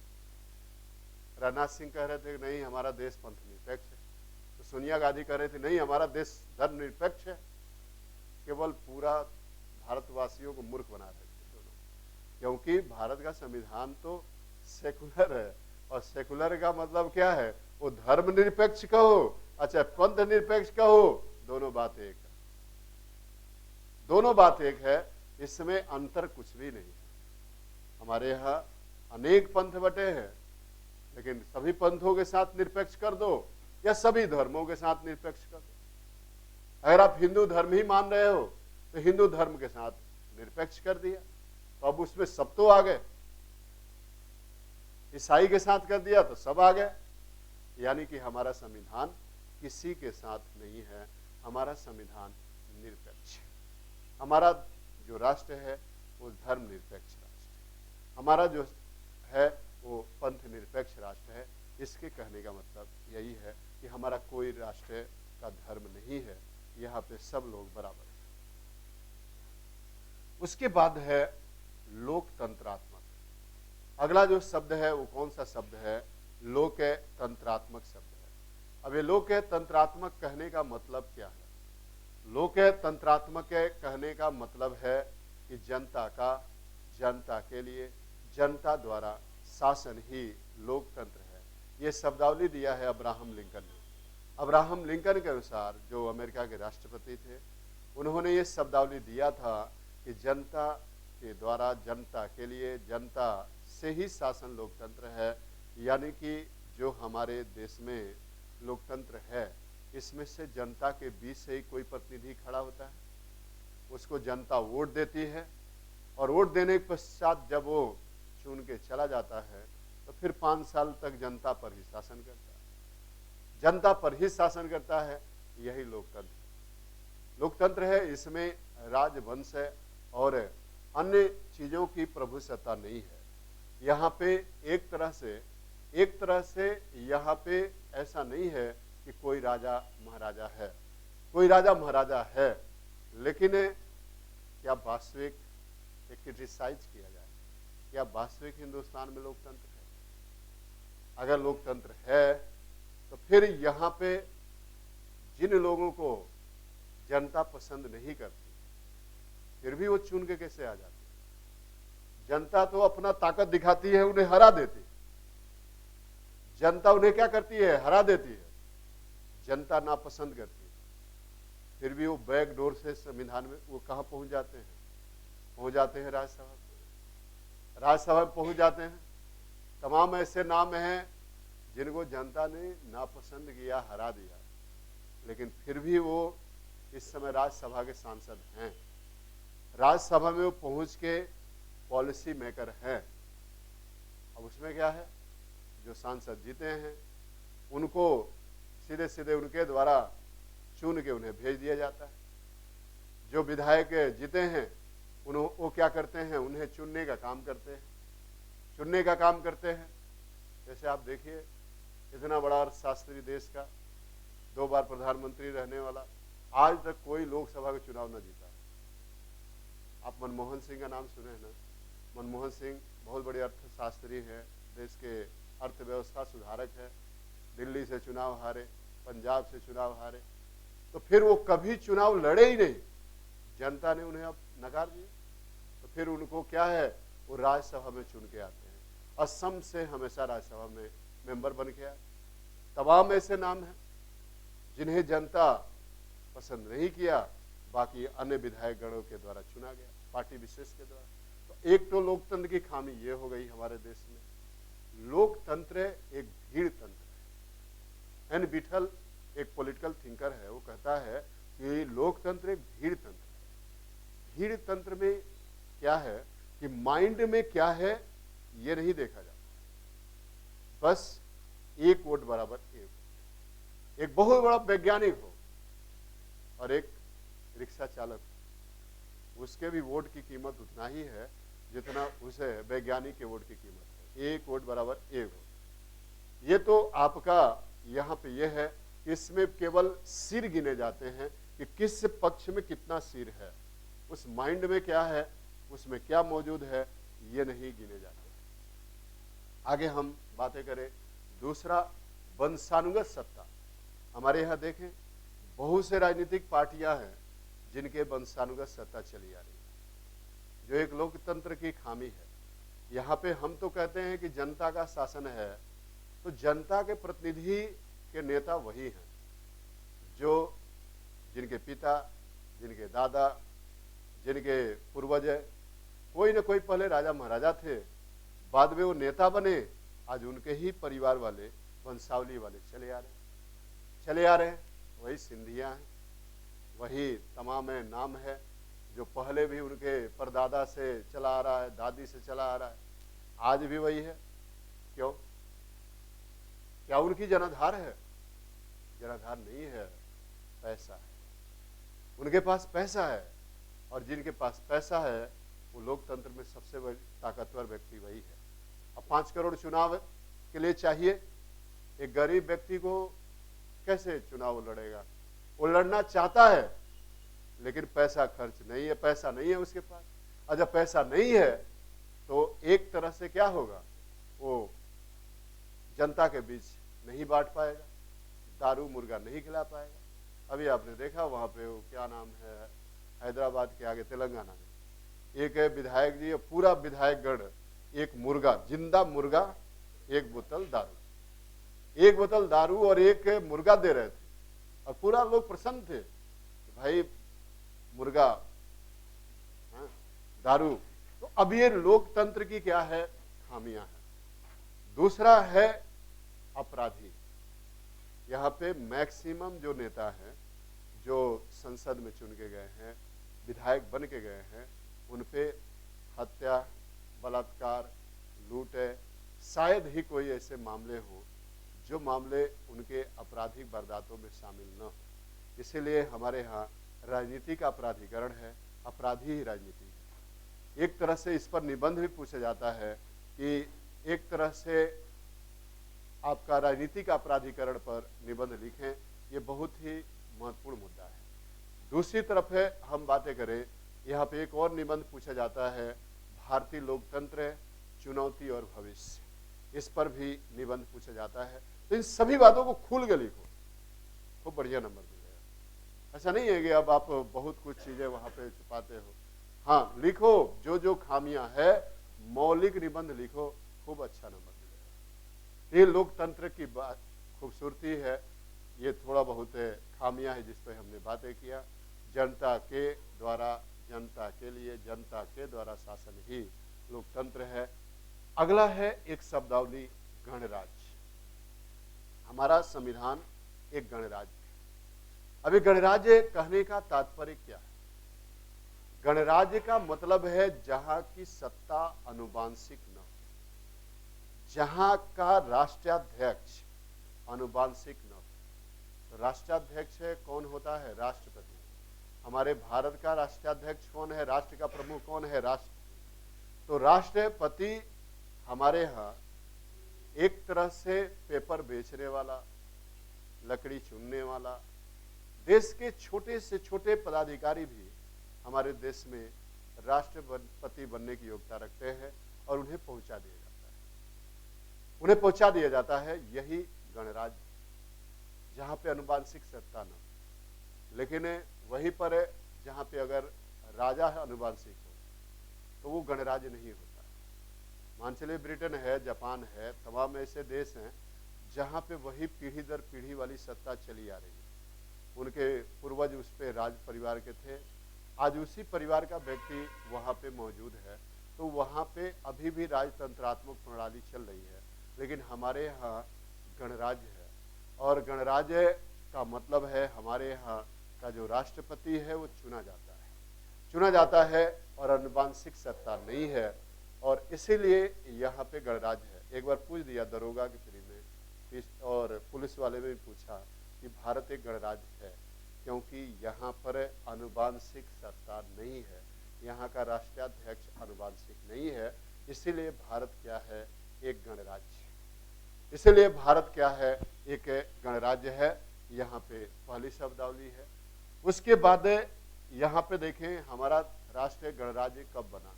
राजनाथ सिंह कह रहे थे कि नहीं हमारा देश पंथ निरपेक्ष है, तो सोनिया गांधी कह रहे थे नहीं हमारा देश धर्म निरपेक्ष है। केवल पूरा भारतवासियों को मूर्ख बना रहे थे दोनों, क्योंकि भारत का संविधान तो सेकुलर है, और सेकुलर का मतलब क्या है, वो धर्म निरपेक्ष कहो अच्छा पंथ निरपेक्ष कहो, दोनों बात एक है, दोनों बात एक है, इसमें अंतर कुछ भी नहीं है। हमारे यहाँ अनेक पंथ बटे हैं, लेकिन सभी पंथों के साथ निरपेक्ष कर दो या सभी धर्मों के साथ निरपेक्ष कर दो। अगर आप हिंदू धर्म ही मान रहे हो तो हिंदू धर्म के साथ निरपेक्ष कर दिया, तो अब उसमें सब तो आ गए। ईसाई के साथ कर दिया तो सब आ गए। यानी कि हमारा संविधान किसी के साथ नहीं है, हमारा संविधान निरपेक्ष है। हमारा जो राष्ट्र है वो धर्म निरपेक्ष राष्ट्र है, हमारा जो है वो पंथ निरपेक्ष राष्ट्र है। इसके कहने का मतलब यही है कि हमारा कोई राष्ट्र का धर्म नहीं है, यहाँ पे सब लोग बराबर हैं। उसके बाद है लोकतंत्रात्मक। अगला जो शब्द है वो कौन सा शब्द है, लोकतंत्रात्मक शब्द है। अब ये लोकतंत्रात्मक कहने का मतलब क्या है? लोकतंत्रात्मक कहने का मतलब है कि जनता का, जनता के लिए, जनता द्वारा शासन ही लोकतंत्र है। ये शब्दावली दिया है अब्राहम लिंकन ने। अब्राहम लिंकन के अनुसार, जो अमेरिका के राष्ट्रपति थे, उन्होंने ये शब्दावली दिया था कि जनता के द्वारा, जनता के लिए, जनता से ही शासन लोकतंत्र है। यानी कि जो हमारे देश में लोकतंत्र है, इसमें से जनता के बीच से ही कोई प्रतिनिधि खड़ा होता है, उसको जनता वोट देती है, और वोट देने के पश्चात जब वो चुन के चला जाता है तो फिर 5 साल तक जनता पर ही शासन करता है, जनता पर ही शासन करता है। यही लोकतंत्र, लोकतंत्र है। इसमें राजवंश है और अन्य चीजों की प्रभुसत्ता नहीं है। यहाँ पे एक तरह से यहाँ पे ऐसा नहीं है कि कोई राजा महाराजा है, कोई राजा महाराजा है, लेकिन क्या वास्तविक क्रिटिसाइज किया जाए, क्या वास्तविक हिंदुस्तान में लोकतंत्र है? अगर लोकतंत्र है तो फिर यहाँ पे जिन लोगों को जनता पसंद नहीं करती फिर भी वो चुन के कैसे आ जाते? जनता तो अपना ताकत दिखाती है, उन्हें हरा देती है। जनता उन्हें क्या करती है? हरा देती है। जनता नापसंद करती है, फिर भी वो बैक डोर से संविधान में वो कहां पहुंच जाते हैं? पहुंच जाते हैं राज्यसभा में। राज्यसभा में पहुंच जाते हैं। तमाम ऐसे नाम हैं जिनको जनता ने नापसंद किया, हरा दिया, लेकिन फिर भी वो इस समय राज्यसभा के सांसद हैं। राज्यसभा में वो पहुंच के पॉलिसी मेकर हैं। अब उसमें क्या है? जो सांसद जीते हैं उनको सीधे सीधे उनके द्वारा चुन के उन्हें भेज दिया जाता है। जो विधायक जीते हैं वो क्या करते हैं? उन्हें चुनने का काम करते हैं, चुनने का काम करते हैं। जैसे आप देखिए, इतना बड़ा अर्थशास्त्री देश का, 2 बार प्रधानमंत्री रहने वाला, आज तक कोई लोकसभा का चुनाव न जीता। आप मनमोहन सिंह का नाम सुने हैं ना? मनमोहन सिंह बहुत बड़े अर्थशास्त्री हैं, देश के अर्थव्यवस्था सुधारक है। दिल्ली से चुनाव हारे, पंजाब से चुनाव हारे, तो फिर वो कभी चुनाव लड़े ही नहीं। जनता ने उन्हें अब नकार दिया, तो फिर उनको क्या है? वो राज्यसभा में चुन के आते हैं। असम से हमेशा राज्यसभा में मेंबर बन के आए। तमाम ऐसे नाम हैं जिन्हें जनता पसंद नहीं किया, बाकी अन्य विधायक गणों के द्वारा चुना गया, पार्टी विशेष के द्वारा। तो एक तो लोकतंत्र की खामी ये हो गई हमारे देश में। लोकतंत्र एक भीड़ तंत्र है। एन विठल एक पॉलिटिकल थिंकर है, वो कहता है कि लोकतंत्र एक भीड़ तंत्र है। भीड़ तंत्र में क्या है कि माइंड में क्या है ये नहीं देखा जाता, बस एक वोट बराबर एक बहुत बड़ा वैज्ञानिक हो और एक रिक्शा चालक हो, उसके भी वोट की कीमत उतना ही है जितना उसे वैज्ञानिक के वोट की कीमत है। एक वोट बराबर एक वोट। ये तो आपका यहाँ पे ये है कि इसमें केवल सिर गिने जाते हैं कि किस पक्ष में कितना सिर है, उस माइंड में क्या है, उसमें क्या मौजूद है, ये नहीं गिने जाते। आगे हम बातें करें दूसरा, वंशानुगत सत्ता। हमारे यहाँ देखें बहुत से राजनीतिक पार्टियां हैं जिनके वंशानुगत सत्ता चली आ रही है, जो एक लोकतंत्र की खामी है। यहाँ पे हम तो कहते हैं कि जनता का शासन है, तो जनता के प्रतिनिधि के नेता वही हैं जो जिनके पिता, जिनके दादा, जिनके पूर्वज, कोई न कोई पहले राजा महाराजा थे, बाद में वो नेता बने, आज उनके ही परिवार वाले, वंशावली वाले चले आ रहे हैं। वही सिंधिया हैं, वही तमाम नाम है जो पहले भी उनके परदादा से चला आ रहा है, दादी से चला आ रहा है, आज भी वही है। क्यों? क्या उनकी जनाधार है? जनाधार नहीं है, पैसा है। उनके पास पैसा है, और जिनके पास पैसा है वो लोकतंत्र में सबसे बड़ी ताकतवर व्यक्ति वही है। अब 5 करोड़ चुनाव के लिए चाहिए, एक गरीब व्यक्ति को कैसे चुनाव लड़ेगा? वो लड़ना चाहता है लेकिन पैसा खर्च नहीं है, पैसा नहीं है उसके पास। और जब पैसा नहीं है तो एक तरह से क्या होगा, वो जनता के बीच नहीं बांट पाएगा, दारू मुर्गा नहीं खिला पाएगा। अभी आपने देखा वहां पे वो क्या नाम है, हैदराबाद के आगे तेलंगाना में एक विधायक जी, पूरा विधायक गण एक मुर्गा, जिंदा मुर्गा, एक बोतल दारू और एक मुर्गा दे रहे थे, और पूरा लोग प्रसन्न थे, भाई मुर्गा, दारू। तो अब ये लोकतंत्र की क्या है, खामियां हैं। दूसरा है अपराधी। यहाँ पे मैक्सिमम जो नेता हैं जो संसद में चुन के गए हैं, विधायक बन के गए हैं, उन पे हत्या, बलात्कार, लूट है, शायद ही कोई ऐसे मामले हो जो मामले उनके आपराधिक वारदातों में शामिल न हो। इसीलिए हमारे यहाँ राजनीति का अपराधीकरण है, अपराधी ही राजनीति है। एक तरह से इस पर निबंध भी पूछा जाता है कि एक तरह से आपका राजनीतिक अपराधीकरण पर निबंध लिखें, ये बहुत ही महत्वपूर्ण मुद्दा है। दूसरी तरफ है, हम बातें करें, यहाँ पे एक और निबंध पूछा जाता है, भारतीय लोकतंत्र चुनौती और भविष्य, इस पर भी निबंध पूछा जाता है। तो इन सभी बातों को खुल के लिखो, खूब बढ़िया नंबर मिलेगा। ऐसा नहीं है कि अब आप बहुत कुछ चीजें वहां पे छुपाते हो। हाँ, लिखो जो जो खामियां है, मौलिक निबंध लिखो, खूब अच्छा नंबर मिलेगा। ये लोकतंत्र की बात खूबसूरती है। ये थोड़ा बहुत खामियां है जिस पर हमने बातें किया। जनता के द्वारा, जनता के लिए, जनता के द्वारा शासन ही लोकतंत्र है। अगला है एक शब्दावली, गणराज्य। हमारा संविधान एक गणराज्य है। अभी गणराज्य कहने का तात्पर्य क्या है? गणराज्य का मतलब है जहां की सत्ता अनुवांशिक न हो, जहां का राष्ट्राध्यक्ष अनुवांशिक न हो। तो राष्ट्राध्यक्ष है कौन होता है? राष्ट्रपति। हमारे भारत का राष्ट्राध्यक्ष कौन है? राष्ट्र का प्रमुख कौन है? राष्ट्रपति। तो राष्ट्रपति हमारे यहाँ एक तरह से पेपर बेचने वाला, लकड़ी चुनने वाला, देश के छोटे से छोटे पदाधिकारी भी हमारे देश में राष्ट्रपति बनने की योग्यता रखते हैं और उन्हें पहुंचा दिया जाता है। उन्हें पहुंचा दिया जाता है। यही गणराज्य, जहां पे अनुवांशिक सत्ता न, लेकिन वहीं पर जहां पे अगर राजा है अनुवांशिक हो तो वो गणराज्य नहीं होता। मान चलिए ब्रिटेन है, जापान है, तमाम ऐसे देश हैं जहां पे वही पीढ़ी दर पीढ़ी वाली सत्ता चली आ रही है। उनके पूर्वज उस पे राज परिवार के थे, आज उसी परिवार का व्यक्ति वहां पे मौजूद है, तो वहां पे अभी भी राजतंत्रात्मक प्रणाली चल रही है। लेकिन हमारे यहाँ गणराज्य है, और गणराज्य का मतलब है हमारे यहाँ का जो राष्ट्रपति है वो चुना जाता है और अनुवांशिक सत्ता नहीं है, और इसीलिए यहाँ पे गणराज्य है। एक बार पूछ दिया दरोगा की फ्री में, और पुलिस वाले ने भी पूछा कि भारत एक गणराज्य है, क्योंकि यहाँ पर अनुवांशिक सत्ता नहीं है, यहाँ का राष्ट्राध्यक्ष अनुवांशिक नहीं है, इसीलिए भारत क्या है? एक गणराज्य। इसीलिए भारत क्या है? एक गणराज्य है। यहाँ पे पहली शब्दावली है। उसके बाद यहाँ पे देखें हमारा राष्ट्रीय गणराज्य कब बना?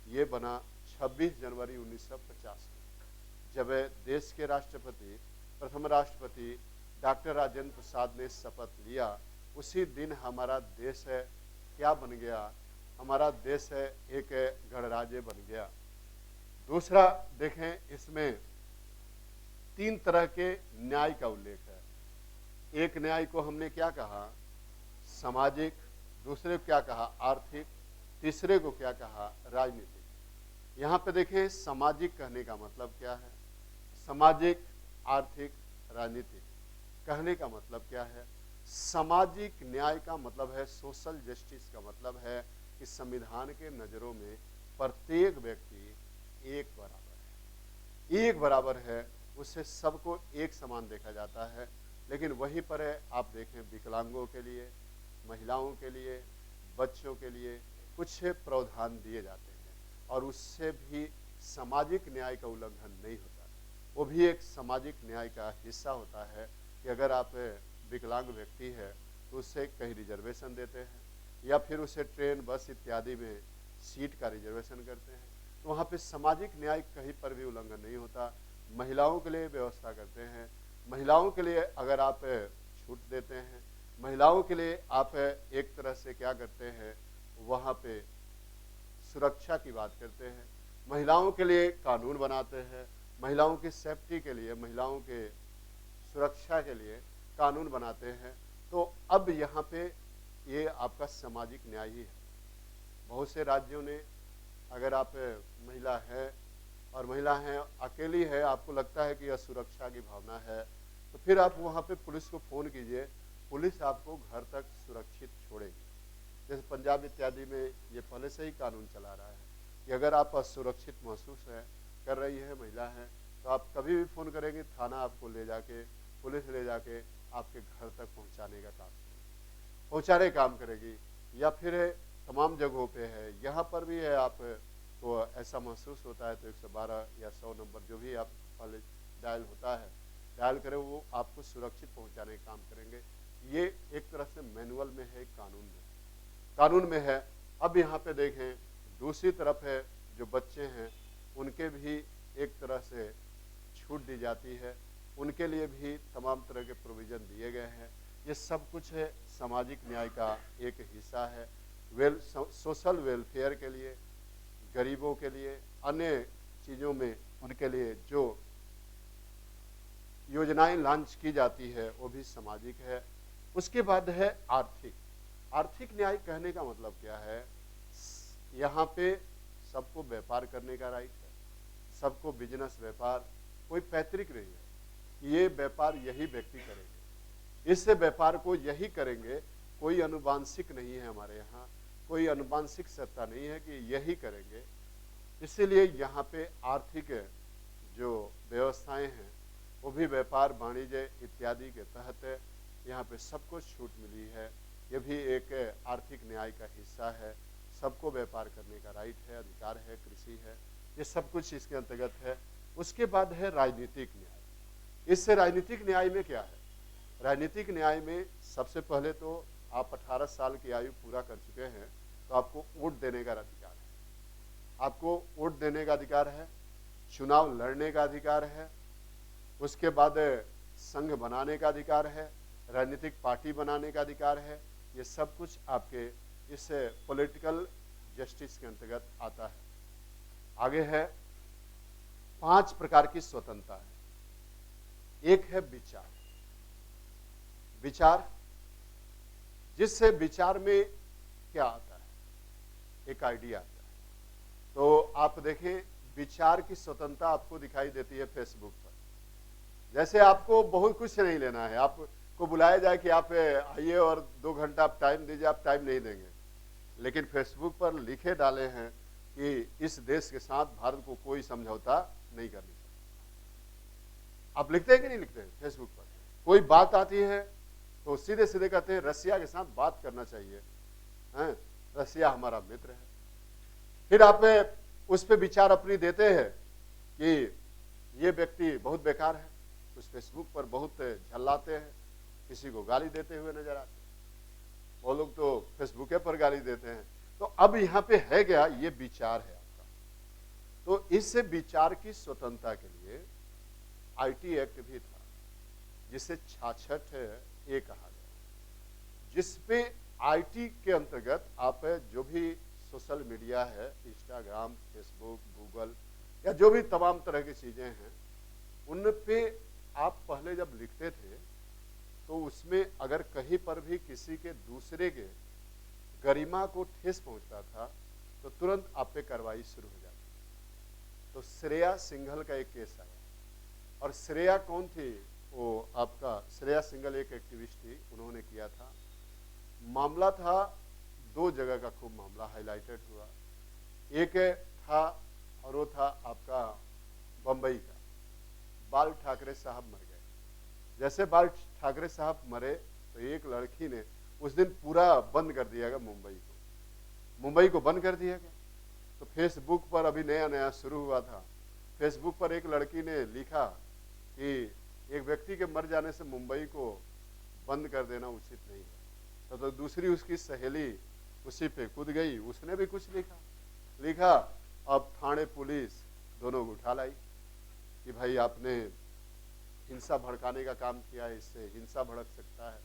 ये बना 26 जनवरी 1950 में, जब देश के राष्ट्रपति, प्रथम राष्ट्रपति डॉक्टर राजेंद्र प्रसाद ने शपथ लिया। उसी दिन हमारा देश है क्या बन गया? हमारा देश है एक गणराज्य बन गया। दूसरा देखें, इसमें 3 तरह के न्याय का उल्लेख है। एक न्याय को हमने क्या कहा? सामाजिक। दूसरे को क्या कहा? आर्थिक। तीसरे को क्या कहा? राजनीतिक। यहाँ पे देखें सामाजिक कहने का मतलब क्या है? सामाजिक, आर्थिक, राजनीतिक कहने का मतलब क्या है? सामाजिक न्याय का मतलब है, सोशल जस्टिस का मतलब है कि संविधान के नजरों में प्रत्येक व्यक्ति एक बराबर है, उससे सबको एक समान देखा जाता है। लेकिन वहीं पर है, आप देखें विकलांगों के लिए, महिलाओं के लिए, बच्चों के लिए कुछ प्रावधान दिए जाते हैं, और उससे भी सामाजिक न्याय का उल्लंघन नहीं होता। वो भी एक सामाजिक न्याय का हिस्सा होता है कि अगर आप विकलांग व्यक्ति है तो उससे कहीं रिजर्वेशन देते हैं, या फिर उसे ट्रेन, बस इत्यादि में सीट का रिजर्वेशन करते हैं, तो वहाँ पे सामाजिक न्याय कहीं पर भी उल्लंघन नहीं होता। महिलाओं के लिए व्यवस्था करते हैं, महिलाओं के लिए अगर आप छूट देते हैं, महिलाओं के लिए आप एक तरह से क्या करते हैं, वहाँ पे सुरक्षा की बात करते हैं, महिलाओं के लिए कानून बनाते हैं, महिलाओं की सेफ्टी के लिए, महिलाओं के सुरक्षा के लिए कानून बनाते हैं। तो अब यहाँ पे ये आपका सामाजिक न्याय ही है। बहुत से राज्यों ने, अगर आप महिला है और महिला है, अकेली है, आपको लगता है कि असुरक्षा की भावना है, तो फिर आप वहाँ पे पुलिस को फ़ोन कीजिए, पुलिस आपको घर तक सुरक्षित छोड़ेगी। जैसे पंजाब इत्यादि में ये पहले से ही कानून चला रहा है कि अगर आप असुरक्षित महसूस कर रही है, महिला है, तो आप कभी भी फ़ोन करेंगे, थाना आपको ले जाके, पुलिस ले जाके आपके घर तक पहुँचाने काम करेगी। या फिर तमाम जगहों पे है, यहाँ पर भी है, आप तो ऐसा महसूस होता है तो 112 या 100 नंबर जो भी आप पहले डायल होता है, डायल करें, वो आपको सुरक्षित पहुंचाने का काम करेंगे। ये एक तरह से मैनुअल में है, कानून में है। अब यहाँ पे देखें दूसरी तरफ है, जो बच्चे हैं उनके भी एक तरह से छूट दी जाती है, उनके लिए भी तमाम तरह के प्रोविज़न दिए गए हैं। ये सब कुछ है सामाजिक न्याय का एक हिस्सा है। सोशल वेलफेयर के लिए, गरीबों के लिए, अन्य चीज़ों में उनके लिए जो योजनाएं लॉन्च की जाती है वो भी सामाजिक है। उसके बाद है आर्थिक। आर्थिक न्याय कहने का मतलब क्या है? यहाँ पे सबको व्यापार करने का राइट है, सबको बिजनेस व्यापार, कोई पैतृक नहीं है। ये व्यापार यही व्यक्ति करेंगे, इस व्यापार को यही करेंगे, कोई अनुवांशिक नहीं है हमारे यहाँ, कोई अनुवांशिक सत्ता नहीं है कि यही करेंगे। इसीलिए यहाँ पे आर्थिक जो व्यवस्थाएं हैं वो भी व्यापार, वाणिज्य इत्यादि के तहत यहाँ पे सबको छूट मिली है। ये भी एक आर्थिक न्याय का हिस्सा है। सबको व्यापार करने का राइट है, अधिकार है, कृषि है, ये सब कुछ इसके अंतर्गत है। उसके बाद है राजनीतिक न्याय। इस राजनीतिक न्याय में क्या है? राजनीतिक न्याय में सबसे पहले तो आप 18 साल की आयु पूरा कर चुके हैं तो आपको वोट देने का अधिकार है, आपको वोट देने का अधिकार है, चुनाव लड़ने का अधिकार है। उसके बाद संघ बनाने का अधिकार है, राजनीतिक पार्टी बनाने का अधिकार है। ये सब कुछ आपके इस पॉलिटिकल जस्टिस के अंतर्गत आता है। आगे है 5 प्रकार की स्वतंत्रता है। एक है विचार। विचार, जिससे विचार में क्या आता है? एक आइडिया आता है। तो आप देखें, विचार की स्वतंत्रता आपको दिखाई देती है फेसबुक पर। जैसे आपको बहुत कुछ नहीं लेना है, आपको बुलाया जाए कि आप आइए और 2 घंटा आप टाइम दीजिए, आप टाइम नहीं देंगे, लेकिन फेसबुक पर लिखे डाले हैं कि इस देश के साथ भारत को कोई समझौता नहीं करनी चाहिए। आप लिखते हैं कि नहीं लिखते हैं? फेसबुक पर कोई बात आती है तो सीधे सीधे कहते हैं रसिया के साथ बात करना चाहिए, हैं? रसिया हमारा मित्र है। फिर आप उस पर विचार अपनी देते हैं कि ये व्यक्ति बहुत बेकार है, उस फेसबुक पर बहुत झल्लाते हैं, किसी को गाली देते हुए नजर आते हैं। वो लोग तो फेसबुक पर गाली देते हैं। तो अब यहाँ पे है क्या? ये विचार है आपका। तो इस विचार की स्वतंत्रता के लिए आईटी एक्ट भी था, जिसे 66 ए कहा गया, जिसपे आईटी के अंतर्गत आप जो भी सोशल मीडिया है, इंस्टाग्राम, फेसबुक, गूगल या जो भी तमाम तरह की चीजें हैं, उन पे आप पहले जब लिखते थे तो उसमें अगर कहीं पर भी किसी के दूसरे के गरिमा को ठेस पहुंचता था तो तुरंत आप पे कार्रवाई शुरू हो जाती। तो श्रेया सिंघल का एक केस आया, और श्रेया कौन थी? वो आपका श्रेया सिंघल एक एक्टिविस्ट थी, उन्होंने किया था। मामला था 2 जगह का खूब मामला हाईलाइटेड हुआ। एक था और वो था आपका बंबई का। बाल ठाकरे साहब मर गए। जैसे बाल ठाकरे साहब मरे तो एक लड़की ने उस दिन पूरा बंद कर दिया गया मुंबई को बंद कर दिया गया। तो फेसबुक पर अभी नया नया शुरू हुआ था, फेसबुक पर एक लड़की ने लिखा कि एक व्यक्ति के मर जाने से मुंबई को बंद कर देना उचित नहीं है। तो दूसरी उसकी सहेली उसी पे कूद गई, उसने भी कुछ लिखा। अब थाने पुलिस दोनों को उठा लाई कि भाई आपने हिंसा भड़काने का काम किया है, इससे हिंसा भड़क सकता है।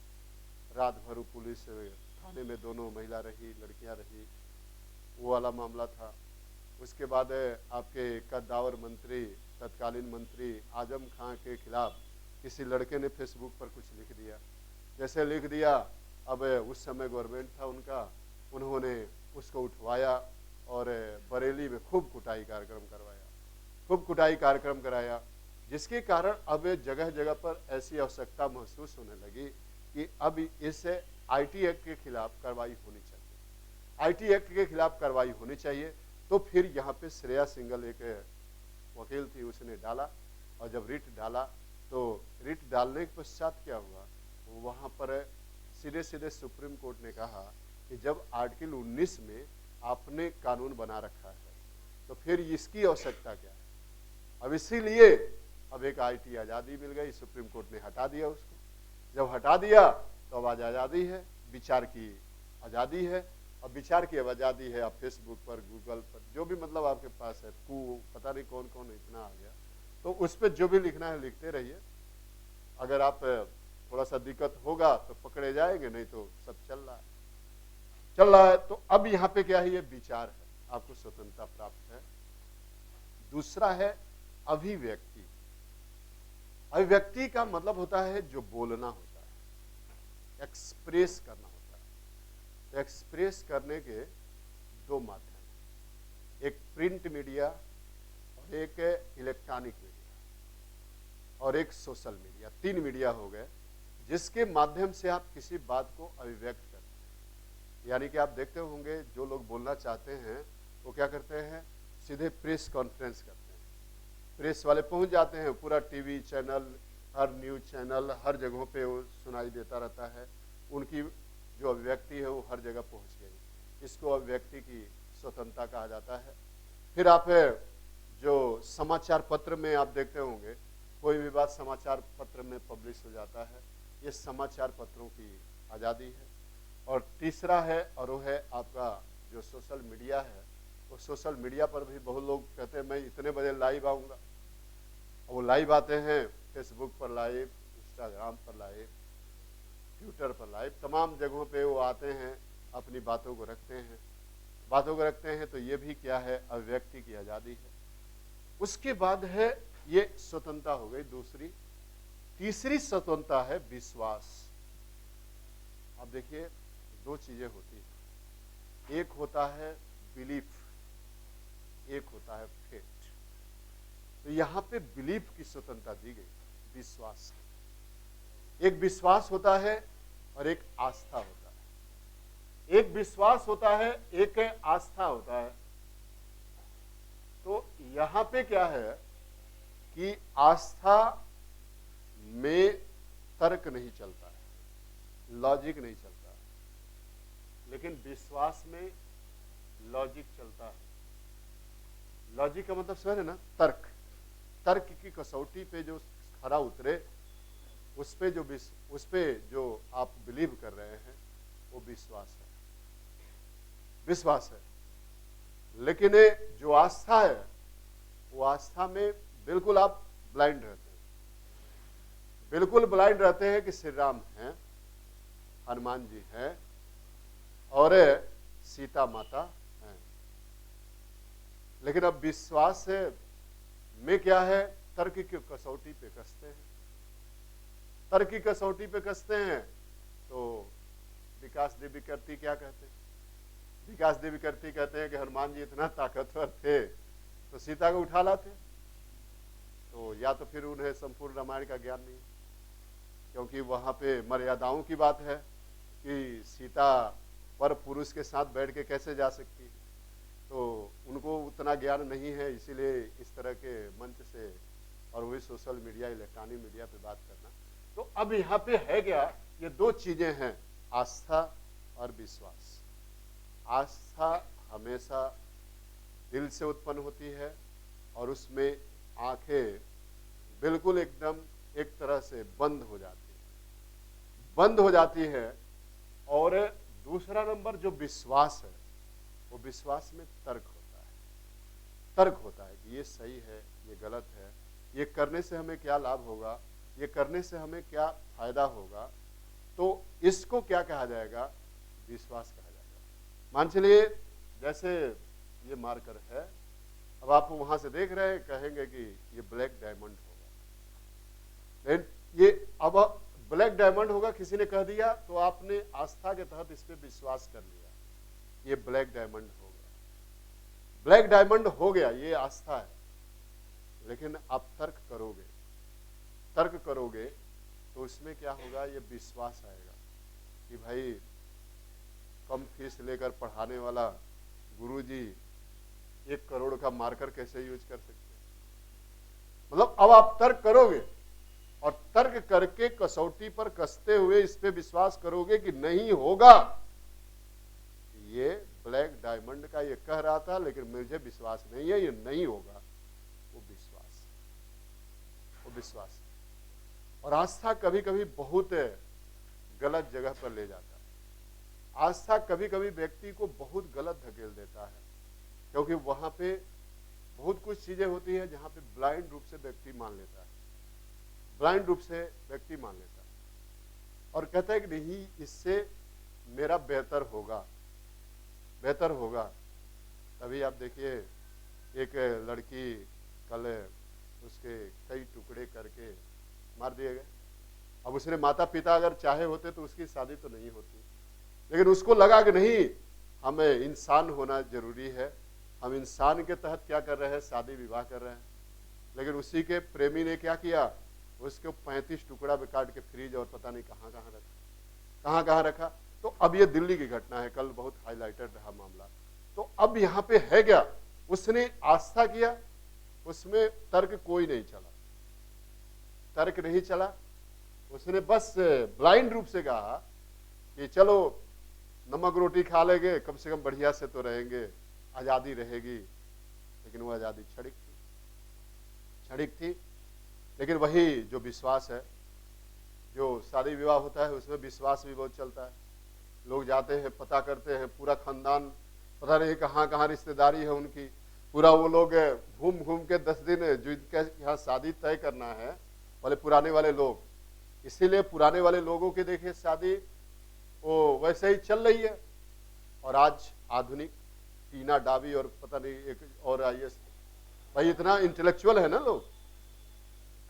रात भर पुलिस थाने में दोनों महिला रही, लड़कियां रही, वो वाला मामला था। उसके बाद आपके कद्दावर मंत्री, तत्कालीन मंत्री आजम खां के खिलाफ किसी लड़के ने फेसबुक पर कुछ लिख दिया। जैसे लिख दिया, अब उस समय गवर्नमेंट था उनका, उन्होंने उसको उठवाया और बरेली में खूब कुटाई कार्यक्रम कराया, जिसके कारण अब जगह जगह पर ऐसी आवश्यकता महसूस होने लगी कि अब इस आईटी एक्ट के खिलाफ कार्रवाई होनी चाहिए। आईटी एक्ट के खिलाफ कार्रवाई होनी चाहिए। तो फिर यहाँ पे श्रेया सिंघल एक वकील थी, उसने डाला, और जब रिट डाला तो रिट डालने के पश्चात क्या हुआ, वहाँ पर सीधे सीधे सुप्रीम कोर्ट ने कहा कि जब आर्टिकल 19 में आपने कानून बना रखा है तो फिर इसकी आवश्यकता क्या है। अब इसीलिए अब एक आईटी आज़ादी मिल गई, सुप्रीम कोर्ट ने हटा दिया उसको। जब हटा दिया तो अब आज आज़ादी है, विचार की आज़ादी है, अब विचार की आज़ादी है, आप फेसबुक पर, गूगल पर, जो भी मतलब आपके पास है, पता नहीं कौन कौन इतना आ गया, तो उस पर जो भी लिखना है लिखते रहिए। अगर आप थोड़ा सा दिक्कत होगा तो पकड़े जाएंगे, नहीं तो सब चल रहा है। तो अब यहाँ पे क्या है, ये विचार है, आपको स्वतंत्रता प्राप्त है। दूसरा है अभिव्यक्ति। अभिव्यक्ति का मतलब होता है जो बोलना होता है, एक्सप्रेस करना होता है। तो एक्सप्रेस करने के दो माध्यम, एक प्रिंट मीडिया और एक इलेक्ट्रॉनिक मीडिया और एक सोशल मीडिया। 3 मीडिया हो गए जिसके माध्यम से आप किसी बात को अभिव्यक्त करते हैं। यानी कि आप देखते होंगे जो लोग बोलना चाहते हैं वो क्या करते हैं, सीधे प्रेस कॉन्फ्रेंस करते हैं, प्रेस वाले पहुंच जाते हैं, पूरा टीवी चैनल, हर न्यूज चैनल, हर जगहों पे वो सुनाई देता रहता है, उनकी जो अभिव्यक्ति है वो हर जगह पहुंच गई। इसको अभिव्यक्ति की स्वतंत्रता कहा जाता है। फिर आप जो समाचार पत्र में आप देखते होंगे, कोई भी बात समाचार पत्र में पब्लिश हो जाता है, ये समाचार पत्रों की आज़ादी है। और तीसरा है, और वो है आपका जो सोशल मीडिया है। वो सोशल मीडिया पर भी बहुत लोग कहते हैं मैं इतने बजे लाइव आऊँगा, वो लाइव आते हैं, फेसबुक पर लाइव, इंस्टाग्राम पर लाइव, ट्विटर पर लाइव, तमाम जगहों पे वो आते हैं, अपनी बातों को रखते हैं। तो ये भी क्या है, अभिव्यक्ति की आज़ादी है। उसके बाद है, ये स्वतंत्रता हो गई दूसरी। तीसरी स्वतंत्रता है विश्वास। अब देखिए, दो चीजें होती हैं, एक होता है बिलीफ, एक होता है फेथ। तो यहां पे बिलीफ की स्वतंत्रता दी गई, विश्वास। एक विश्वास होता है और एक आस्था होता है। एक विश्वास होता है, एक आस्था होता है। तो यहां पे क्या है कि आस्था में तर्क नहीं चलता है, लॉजिक नहीं चलता है, लेकिन विश्वास में लॉजिक चलता है। लॉजिक का मतलब समझ है ना, तर्क की कसौटी पे जो खरा उतरे, उस पे जो आप बिलीव कर रहे हैं वो विश्वास है। लेकिन जो आस्था है, वो आस्था में बिल्कुल आप ब्लाइंड रहते हैं कि श्री राम हैं, हनुमान जी हैं और सीता माता हैं। लेकिन अब विश्वास में क्या है, तर्क की कसौटी पे कसते हैं। तो विकास देवी करती क्या कहते हैं, विकास देवी करती कहते हैं कि हनुमान जी इतना ताकतवर थे तो सीता को उठा लाते। तो या तो फिर उन्हें संपूर्ण रामायण का ज्ञान नहीं, क्योंकि वहां पे मर्यादाओं की बात है कि सीता पर पुरुष के साथ बैठ के कैसे जा सकती है, तो उनको उतना ज्ञान नहीं है। इसीलिए इस तरह के मंच से और वही सोशल मीडिया, इलेक्ट्रॉनिक मीडिया पे बात करना। तो अब यहाँ पे है क्या, ये दो चीजें हैं, आस्था और विश्वास। आस्था हमेशा दिल से उत्पन्न होती है और उसमें आंखें बिल्कुल एकदम एक तरह से बंद हो जाती है। और दूसरा नंबर जो विश्वास है, वो विश्वास में तर्क होता है कि ये सही है, ये गलत है, ये करने से हमें क्या लाभ होगा, ये करने से हमें क्या फायदा होगा। तो इसको क्या कहा जाएगा, विश्वास कहा जाएगा। मान चलिए जैसे ये मार्कर है, अब आप वहां से देख रहे हैं, कहेंगे कि ये ब्लैक डायमंड होगा, लेकिन ये अब ब्लैक डायमंड होगा किसी ने कह दिया, तो आपने आस्था के तहत इस पे विश्वास कर लिया, ये ब्लैक डायमंड हो गया, ये आस्था है। लेकिन आप तर्क करोगे तो उसमें क्या होगा, ये विश्वास आएगा कि भाई कम फीस लेकर पढ़ाने वाला गुरुजी 1 करोड़ का मार्कर कैसे यूज कर सकते हैं। मतलब अब आप तर्क करोगे और तर्क करके कसौटी पर कसते हुए इस पे विश्वास करोगे कि नहीं होगा, ये ब्लैक डायमंड का ये कह रहा था लेकिन मुझे विश्वास नहीं है, ये नहीं होगा। वो विश्वास। और आस्था कभी कभी बहुत गलत जगह पर ले जाता है। आस्था कभी कभी व्यक्ति को बहुत गलत धकेल देता है, क्योंकि वहां पे बहुत कुछ चीजें होती है जहां पे ब्लाइंड रूप से व्यक्ति मान लेता है, ब्लाइंड रूप से व्यक्ति मान लेता है और कहता है कि नहीं, इससे मेरा बेहतर होगा, बेहतर होगा। तभी आप देखिए एक लड़की कल उसके कई टुकड़े करके मार दिए गए। अब उसने माता पिता अगर चाहे होते तो उसकी शादी तो नहीं होती, लेकिन उसको लगा कि नहीं, हमें इंसान होना जरूरी है, हम इंसान के तहत क्या कर रहे हैं, शादी विवाह कर रहे हैं। लेकिन उसी के प्रेमी ने क्या किया, उसको 35 टुकड़ा में काट के फ्रीज और पता नहीं कहाँ कहाँ रखा, कहाँ कहाँ रखा। तो अब ये दिल्ली की घटना है, कल बहुत हाईलाइटेड रहा मामला। तो अब यहाँ पे है क्या, उसने आस्था किया, उसमें तर्क कोई नहीं चला, तर्क नहीं चला। उसने बस ब्लाइंड रूप से कहा कि चलो नमक रोटी खा लेंगे, कम से कम बढ़िया से तो रहेंगे, आजादी रहेगी। लेकिन वो आजादी क्षणिक थी, क्षणिक थी। लेकिन वही जो विश्वास है, जो शादी विवाह होता है उसमें विश्वास भी बहुत चलता है। लोग जाते हैं, पता करते हैं, पूरा खानदान, पता नहीं कहाँ कहाँ रिश्तेदारी है उनकी, पूरा वो लोग घूम घूम के 10 दिन जिनके यहाँ शादी तय करना है, बोले पुराने वाले लोग। इसीलिए पुराने वाले लोगों की देखिए शादी वो वैसे ही चल रही है। और आज आधुनिक टीना डाबी और पता नहीं एक और IAS, भाई इतना इंटेलेक्चुअल है ना लोग,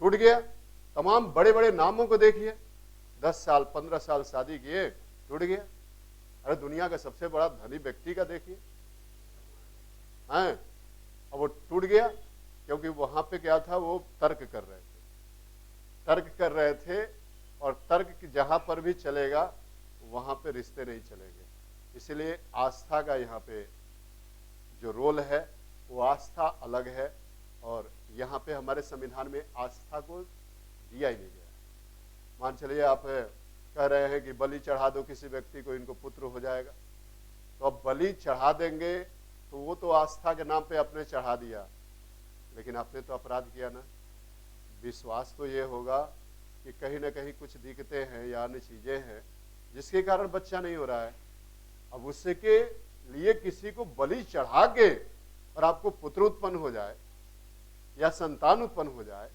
टूट गया। तमाम बड़े बड़े नामों को देखिए, 10 साल 15 साल शादी किए, टूट गया। अरे दुनिया का सबसे बड़ा धनी व्यक्ति का देखिए, हैं, अब वो टूट गया क्योंकि वहां पे क्या था, वो तर्क कर रहे थे, तर्क कर रहे थे। और तर्क जहां पर भी चलेगा वहां पे रिश्ते नहीं चलेंगे। इसलिए आस्था का यहाँ पे जो रोल है वो आस्था अलग है, और यहाँ पे हमारे संविधान में आस्था को दिया ही नहीं गया। मान चलिए आप कह रहे हैं कि बलि चढ़ा दो किसी व्यक्ति को, इनको पुत्र हो जाएगा, तो अब बलि चढ़ा देंगे तो वो तो आस्था के नाम पे आपने चढ़ा दिया, लेकिन आपने तो अपराध किया ना। विश्वास तो ये होगा कि कहीं ना कहीं कुछ दिखते हैं या अन्य चीजें हैं जिसके कारण बच्चा नहीं हो रहा है। अब उसके लिए किसी को बलि चढ़ा के और आपको पुत्र उत्पन्न हो जाए या संतान उत्पन्न हो जाए,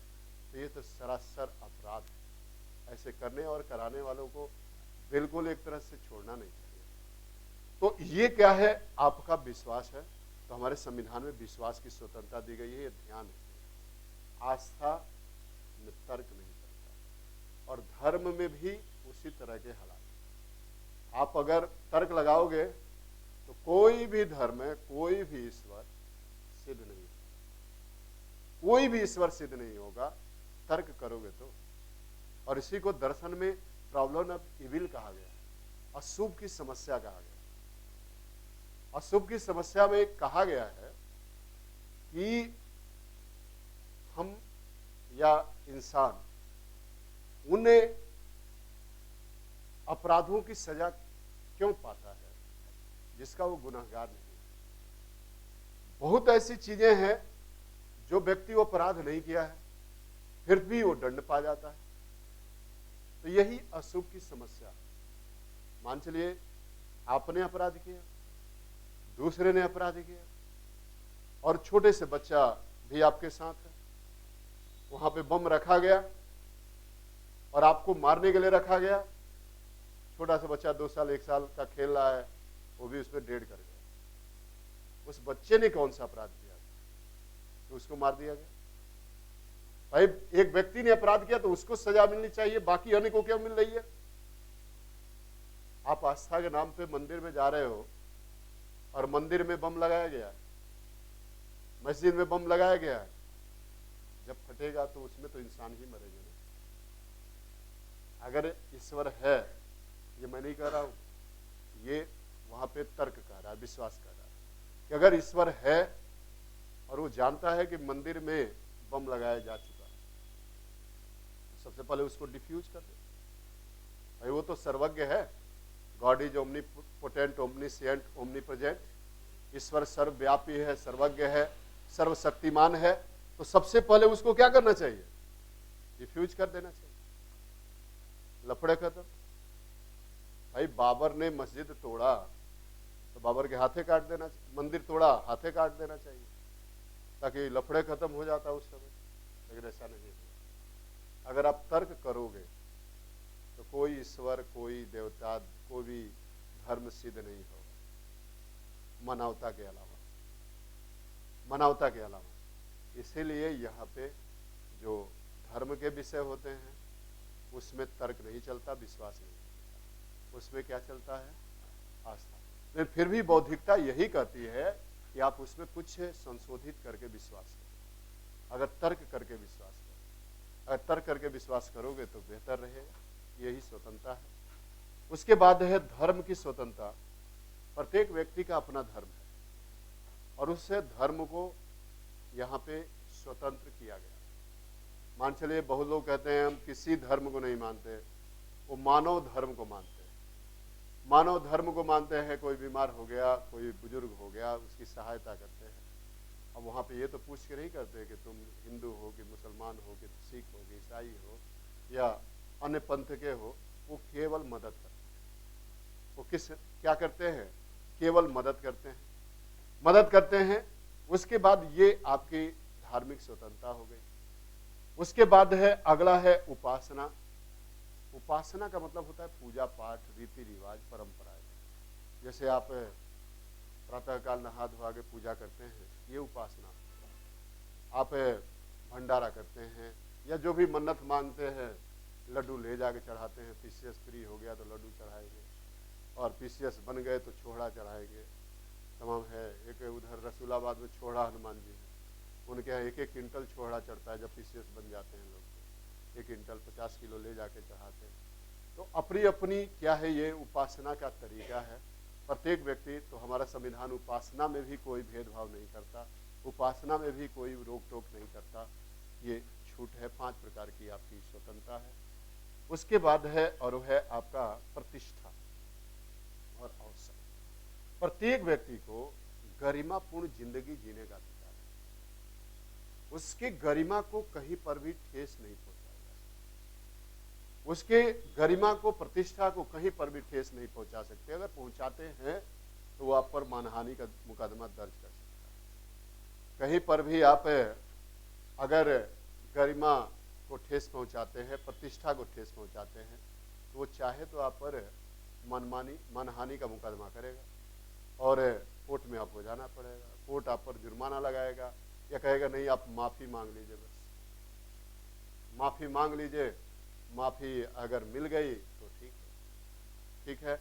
तो ये तो सरासर अपराध है। ऐसे करने और कराने वालों को बिल्कुल एक तरह से छोड़ना नहीं चाहिए। तो ये क्या है, आपका विश्वास है। तो हमारे संविधान में विश्वास की स्वतंत्रता दी गई है, ये ध्यान रखिए। आस्था में तर्क नहीं चलता, और धर्म में भी उसी तरह के हालात। आप अगर तर्क लगाओगे तो कोई भी धर्म है, कोई भी ईश्वर सिद्ध नहीं, कोई भी ईश्वर सिद्ध नहीं होगा तर्क करोगे तो। और इसी को दर्शन में प्रॉब्लम ऑफ इविल कहा गया, अशुभ की समस्या कहा गया। अशुभ की समस्या में कहा गया है कि हम या इंसान उन्हें अपराधों की सजा क्यों पाता है जिसका वो गुनहगार नहीं है। बहुत ऐसी चीजें हैं जो व्यक्ति वो अपराध नहीं किया है फिर भी वो दंड पा जाता है। तो यही अशुभ की समस्या। मान चलिए आपने अपराध किया, दूसरे ने अपराध किया, और छोटे से बच्चा भी आपके साथ है, वहां पे बम रखा गया और आपको मारने के लिए रखा गया। छोटा सा बच्चा 2 साल 1 साल का खेल रहा है, वो भी उसमें डेड कर गया। उस बच्चे ने कौन सा अपराध किया तो उसको मार दिया गया? भाई एक व्यक्ति ने अपराध किया तो उसको सजा मिलनी चाहिए, बाकी अन्य को क्या मिल रही है? आप आस्था के नाम पे मंदिर में जा रहे हो और मंदिर में बम लगाया गया है, मस्जिद में बम लगाया गया है, जब फटेगा तो उसमें तो इंसान ही मरेंगे ना। अगर ईश्वर है, ये मैं नहीं कह रहा हूं, ये वहां पे तर्क कह रहा है, विश्वास कर रहा है कि अगर ईश्वर है और वो जानता है कि मंदिर में बम लगाया जा चुका है, तो सबसे पहले उसको डिफ्यूज कर दे। भाई वो तो सर्वज्ञ है, God is omnipotent, omniscient, omnipresent. ईश्वर सर्वव्यापी है, सर्वज्ञ है, सर्वशक्तिमान है। तो सबसे पहले उसको क्या करना चाहिए? डिफ्यूज कर देना चाहिए, लफड़े खत्म। भाई बाबर ने मस्जिद तोड़ा तो बाबर के हाथे काट देना, मंदिर तोड़ा हाथे काट देना चाहिए ताकि लफड़े खत्म हो जाता उस समय, लेकिन ऐसा नहीं हुआ। अगर आप तर्क करोगे तो कोई ईश्वर, कोई देवता, कोई भी धर्म सिद्ध नहीं होगा मानवता के अलावा, मानवता के अलावा। इसीलिए यहाँ पे जो धर्म के विषय होते हैं उसमें तर्क नहीं चलता, विश्वास नहीं चलता, उसमें क्या चलता है? आस्था। लेकिन फिर भी बौद्धिकता यही कहती है कि आप उसमें कुछ संशोधित करके विश्वास करो, अगर तर्क करके विश्वास करो। अगर तर्क करके विश्वास करोगे तो बेहतर रहेगा, यही स्वतंत्रता है। उसके बाद है धर्म की स्वतंत्रता। प्रत्येक व्यक्ति का अपना धर्म है और उससे धर्म को यहाँ पे स्वतंत्र किया गया। मान चलिए बहुत लोग कहते हैं हम किसी धर्म को नहीं मानते, वो मानव धर्म को मानते हैं। मानव धर्म को मानते हैं, कोई बीमार हो गया, कोई बुजुर्ग हो गया, उसकी सहायता करते हैं। अब वहाँ पे ये तो पूछ के नहीं करते कि तुम हिंदू हो कि मुसलमान हो कि सिख हो कि ईसाई हो या अन्य पंथ के हो, वो केवल मदद करते हैं। वो क्या करते हैं? केवल मदद करते हैं, मदद करते हैं। उसके बाद ये आपकी धार्मिक स्वतंत्रता हो गई। उसके बाद है अगला है उपासना। उपासना का मतलब होता है पूजा पाठ, रीति रिवाज, परंपराएं। जैसे आप प्रातःकाल नहा धोआ के पूजा करते हैं, ये उपासना। आप भंडारा करते हैं या जो भी मन्नत मांगते हैं, लड्डू ले जाके चढ़ाते हैं। पीसीएस फ्री हो गया तो लड्डू चढ़ाएंगे, और पीसीएस बन गए तो छोड़ा चढ़ाएंगे। तमाम है। एक उधर रसूलाबाद में छोड़ा हनुमान जी है, उनके यहाँ 1-1 क्विंटल छोड़ा चढ़ता है। जब पीसीएस बन जाते हैं लोग तो 1 क्विंटल 50 किलो ले जाके चढ़ाते हैं। तो अपनी अपनी क्या है, ये उपासना का तरीका है प्रत्येक व्यक्ति। तो हमारा संविधान उपासना में भी कोई भेदभाव नहीं करता, उपासना में भी कोई रोक टोक नहीं करता, ये छूट है। 5 प्रकार की आपकी स्वतंत्रता है। उसके बाद है और वो है आपका प्रतिष्ठा और अवसर। प्रत्येक व्यक्ति को गरिमापूर्ण जिंदगी जीने का अधिकार है। उसके गरिमा को कहीं पर भी ठेस नहीं पहुंचाया जा सकता। उसके गरिमा को, प्रतिष्ठा को कहीं पर भी ठेस नहीं पहुंचा सकते। अगर पहुंचाते हैं तो वो आप पर मानहानि का मुकदमा दर्ज कर सकता है। कहीं पर भी आप अगर गरिमा को ठेस पहुंचाते हैं, प्रतिष्ठा को ठेस पहुंचाते हैं, तो वो चाहे तो आप पर मानहानि का मुकदमा करेगा और कोर्ट में आपको जाना पड़ेगा। कोर्ट आप पर जुर्माना लगाएगा या कहेगा नहीं आप माफी मांग लीजिए, बस माफी मांग लीजिए। माफी अगर मिल गई तो ठीक है, ठीक है।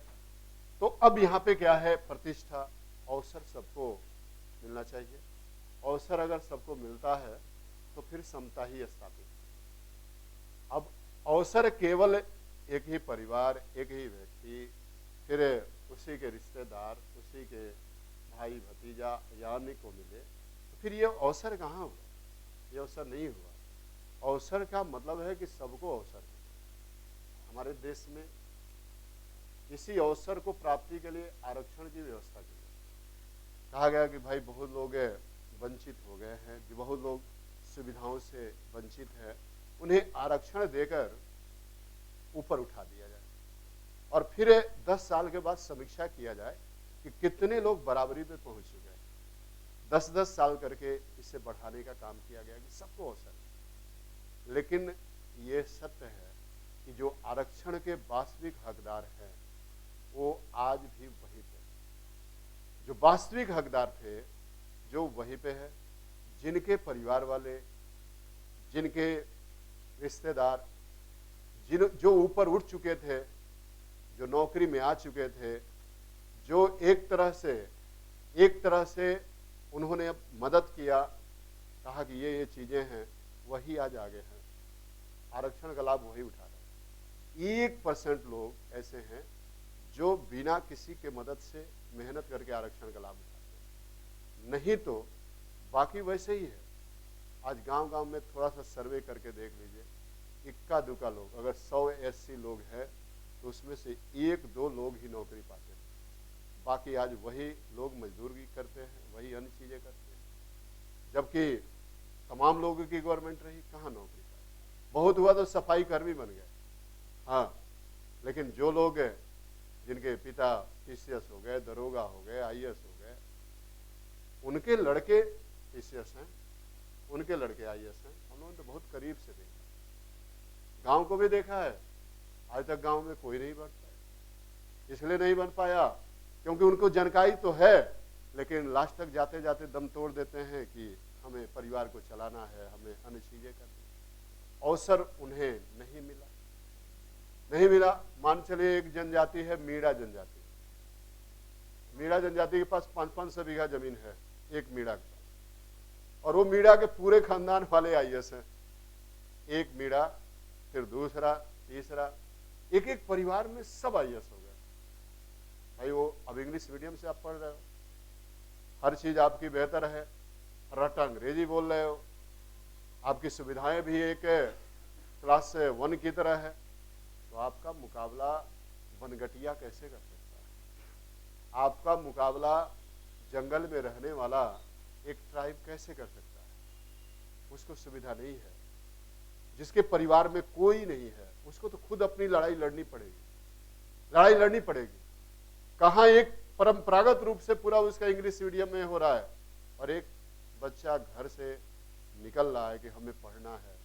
तो अब यहाँ पे क्या है? प्रतिष्ठा, अवसर सबको मिलना चाहिए। अवसर अगर सबको मिलता है तो फिर समता ही स्थापित। अब अवसर केवल एक ही परिवार, एक ही व्यक्ति, फिर उसी के रिश्तेदार, उसी के भाई भतीजा या अन्य को मिले, तो फिर ये अवसर कहाँ हुआ? ये अवसर नहीं हुआ। अवसर का मतलब है कि सबको अवसर मिले। हमारे देश में इसी अवसर को प्राप्ति के लिए आरक्षण की व्यवस्था की गई। कहा गया कि भाई बहुत लोग वंचित हो गए हैं, जो बहुत लोग सुविधाओं से वंचित है, उन्हें आरक्षण देकर ऊपर उठा दिया जाए और फिर 10 साल के बाद समीक्षा किया जाए कि कितने लोग बराबरी पे पहुंच चुके हैं। 10-10 साल करके इसे बढ़ाने का काम किया गया कि सबको अवसर है। लेकिन ये सत्य है कि जो आरक्षण के वास्तविक हकदार हैं वो आज भी वहीं पे, जो वास्तविक हकदार थे जो वहीं पे है। जिनके परिवार वाले, जिनके रिश्तेदार, जो ऊपर उठ चुके थे, जो नौकरी में आ चुके थे, जो एक तरह से उन्होंने मदद किया, कहा कि ये चीजें हैं, वही आज आगे हैं। आरक्षण का लाभ वही उठा रहे हैं। 1% लोग ऐसे हैं जो बिना किसी के मदद से मेहनत करके आरक्षण का लाभ उठाते हैं, नहीं तो बाकी वैसे ही है। आज गांव-गांव में थोड़ा सा सर्वे करके देख लीजिए, इक्का दुक्का लोग, अगर 100 80 लोग हैं तो उसमें से 1-2 लोग ही नौकरी पाते हैं। बाकी आज वही लोग मजदूरी करते हैं, वही अन्य चीजें करते हैं। जबकि तमाम लोगों की गवर्नमेंट रही, कहाँ नौकरी पाए। बहुत हुआ तो सफाई कर्मी बन गए, हाँ, लेकिन जो लोग जिनके पिता पीसीएस हो गए, दरोगा हो गए, आईएएस हो गए, उनके लड़के पीसीएस हैं, उनके लड़के आईएएस हैं। हम लोगों ने तो बहुत करीब से देखा, गांव को भी देखा है। आज तक गांव में कोई नहीं बन पाया। इसलिए नहीं बन पाया क्योंकि उनको जानकारी तो है, लेकिन लास्ट तक जाते जाते दम तोड़ देते हैं कि हमें परिवार को चलाना है, हमें अन्य चीजें करनी। अवसर उन्हें नहीं मिला। मान चलिए एक जनजाति है मीणा जनजाति। मीणा जनजाति के पास 500 बीघा जमीन है, एक मीणा के पास, और वो मीणा के पूरे खानदान वाले आईएएस हैं। एक मीणा, फिर दूसरा, तीसरा, एक एक परिवार में सब आईएएस हो गए। भाई वो अब इंग्लिश मीडियम से आप पढ़ रहे हो, हर चीज आपकी बेहतर है, रट्टा अंग्रेजी बोल रहे हो, आपकी सुविधाएं भी एक क्लास 1 की तरह है, तो आपका मुकाबला बनगटिया कैसे कर सकता है? आपका मुकाबला जंगल में रहने वाला एक ट्राइब कैसे कर सकता है? उसको सुविधा नहीं है। जिसके परिवार में कोई नहीं है उसको तो खुद अपनी लड़ाई लड़नी पड़ेगी। कहां एक परंपरागत रूप से पूरा उसका इंग्लिश मीडियम में हो रहा है, और एक बच्चा घर से निकल रहा है कि हमें पढ़ना है।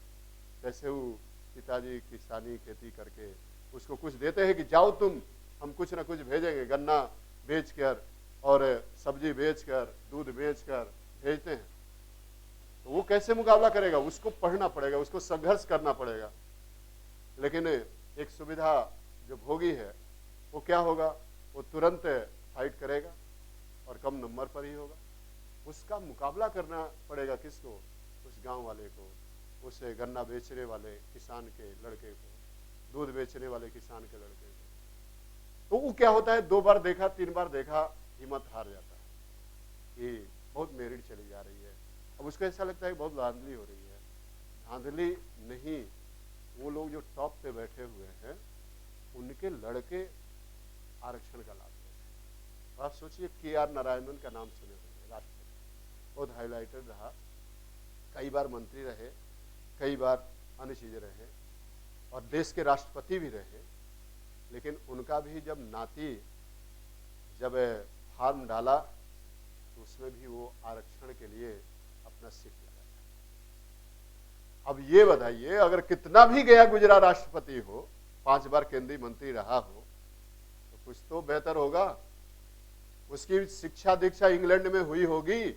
कैसे वो पिताजी किसानी खेती करके उसको कुछ देते हैं कि जाओ तुम, हम कुछ ना कुछ भेजेंगे, गन्ना बेचकर और सब्जी बेचकर, दूध बेचकर भेजते हैं। तो वो कैसे मुकाबला करेगा? उसको पढ़ना पड़ेगा, उसको संघर्ष करना पड़ेगा। लेकिन एक सुविधा जो भोगी है वो क्या होगा? वो तुरंत फाइट करेगा और कम नंबर पर ही होगा। उसका मुकाबला करना पड़ेगा किसको? उस गांव वाले को, उस गन्ना बेचने वाले किसान के लड़के को, दूध बेचने वाले किसान के लड़के को। तो वो क्या होता है, 2 बार देखा, 3 बार देखा, हिम्मत हार जाता है कि बहुत मेरिट चली जा रही है। अब उसको ऐसा लगता है कि बहुत धांधली हो रही है। धांधली नहीं, वो लोग जो टॉप पे बैठे हुए हैं उनके लड़के आरक्षण का लाभ लेते हैं। तो आप सोचिए, KR नारायणन का नाम सुने होंगे, राष्ट्रपति, बहुत हाईलाइटेड रहा, कई बार मंत्री रहे, कई बार अन्य चीजें रहे, और देश के राष्ट्रपति भी रहे। लेकिन उनका भी जब नाती जब फॉर्म डाला तो उसमें भी वो आरक्षण के लिए अपना सिख लगाया। अब ये बताइए, अगर कितना भी गया गुजरा राष्ट्रपति हो, 5 बार केंद्रीय मंत्री रहा हो, तो कुछ तो बेहतर होगा। उसकी शिक्षा दीक्षा इंग्लैंड में हुई होगी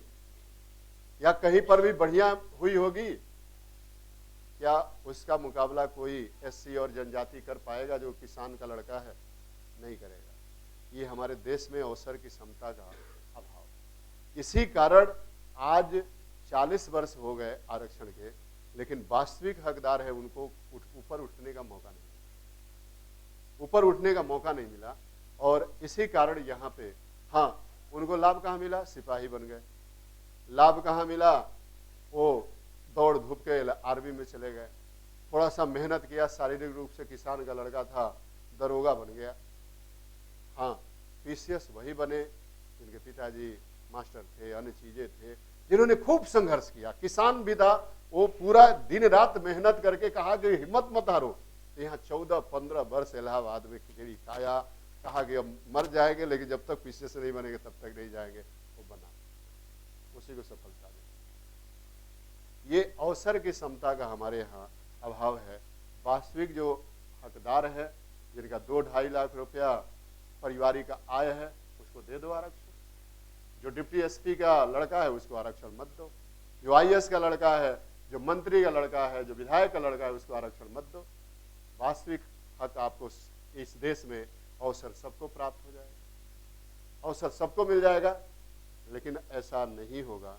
या कहीं पर भी बढ़िया हुई होगी। क्या उसका मुकाबला कोई SC और जनजाति कर पाएगा जो किसान का लड़का है? नहीं करेगा। ये हमारे देश में अवसर की समता का अभाव। इसी कारण आज 40 वर्ष हो गए आरक्षण के, लेकिन वास्तविक हकदार है उनको ऊपर उठने का मौका नहीं मिला। और इसी कारण यहाँ पे हाँ, उनको लाभ कहाँ मिला? सिपाही बन गए। लाभ कहाँ मिला? वो दौड़ धूप के आर्मी में चले गए। थोड़ा सा मेहनत किया, शारीरिक रूप से किसान का लड़का था, दरोगा बन गया। हाँ, पीसीएस वही बने जिनके पिताजी मास्टर थे, अन्य चीजें थे, जिन्होंने खूब संघर्ष किया। किसान भी था, वो पूरा दिन रात मेहनत करके कहा कि हिम्मत मत हारो। तो यहाँ 14-15 वर्ष इलाहाबाद में खिचड़ी खाया, कहा कि अब मर जाएंगे लेकिन जब तक पीसीएस नहीं बनेंगे तब तक नहीं जाएंगे। वो बना, उसी को सफलता मिली। ये अवसर की समता का हमारे यहाँ अभाव है। वास्तविक जो हकदार है, जिनका 2-2.5 लाख रुपया पारिवारिक आय है, उसको दे दो आरक्षण। जो डिप्टी एसपी का लड़का है उसको आरक्षण मत दो। जो आईएएस का लड़का है, जो मंत्री का लड़का है, जो विधायक का लड़का है, उसको आरक्षण मत दो। वास्तविक हक आपको इस देश में अवसर सबको प्राप्त हो जाएगा, अवसर सबको मिल जाएगा। लेकिन ऐसा नहीं होगा,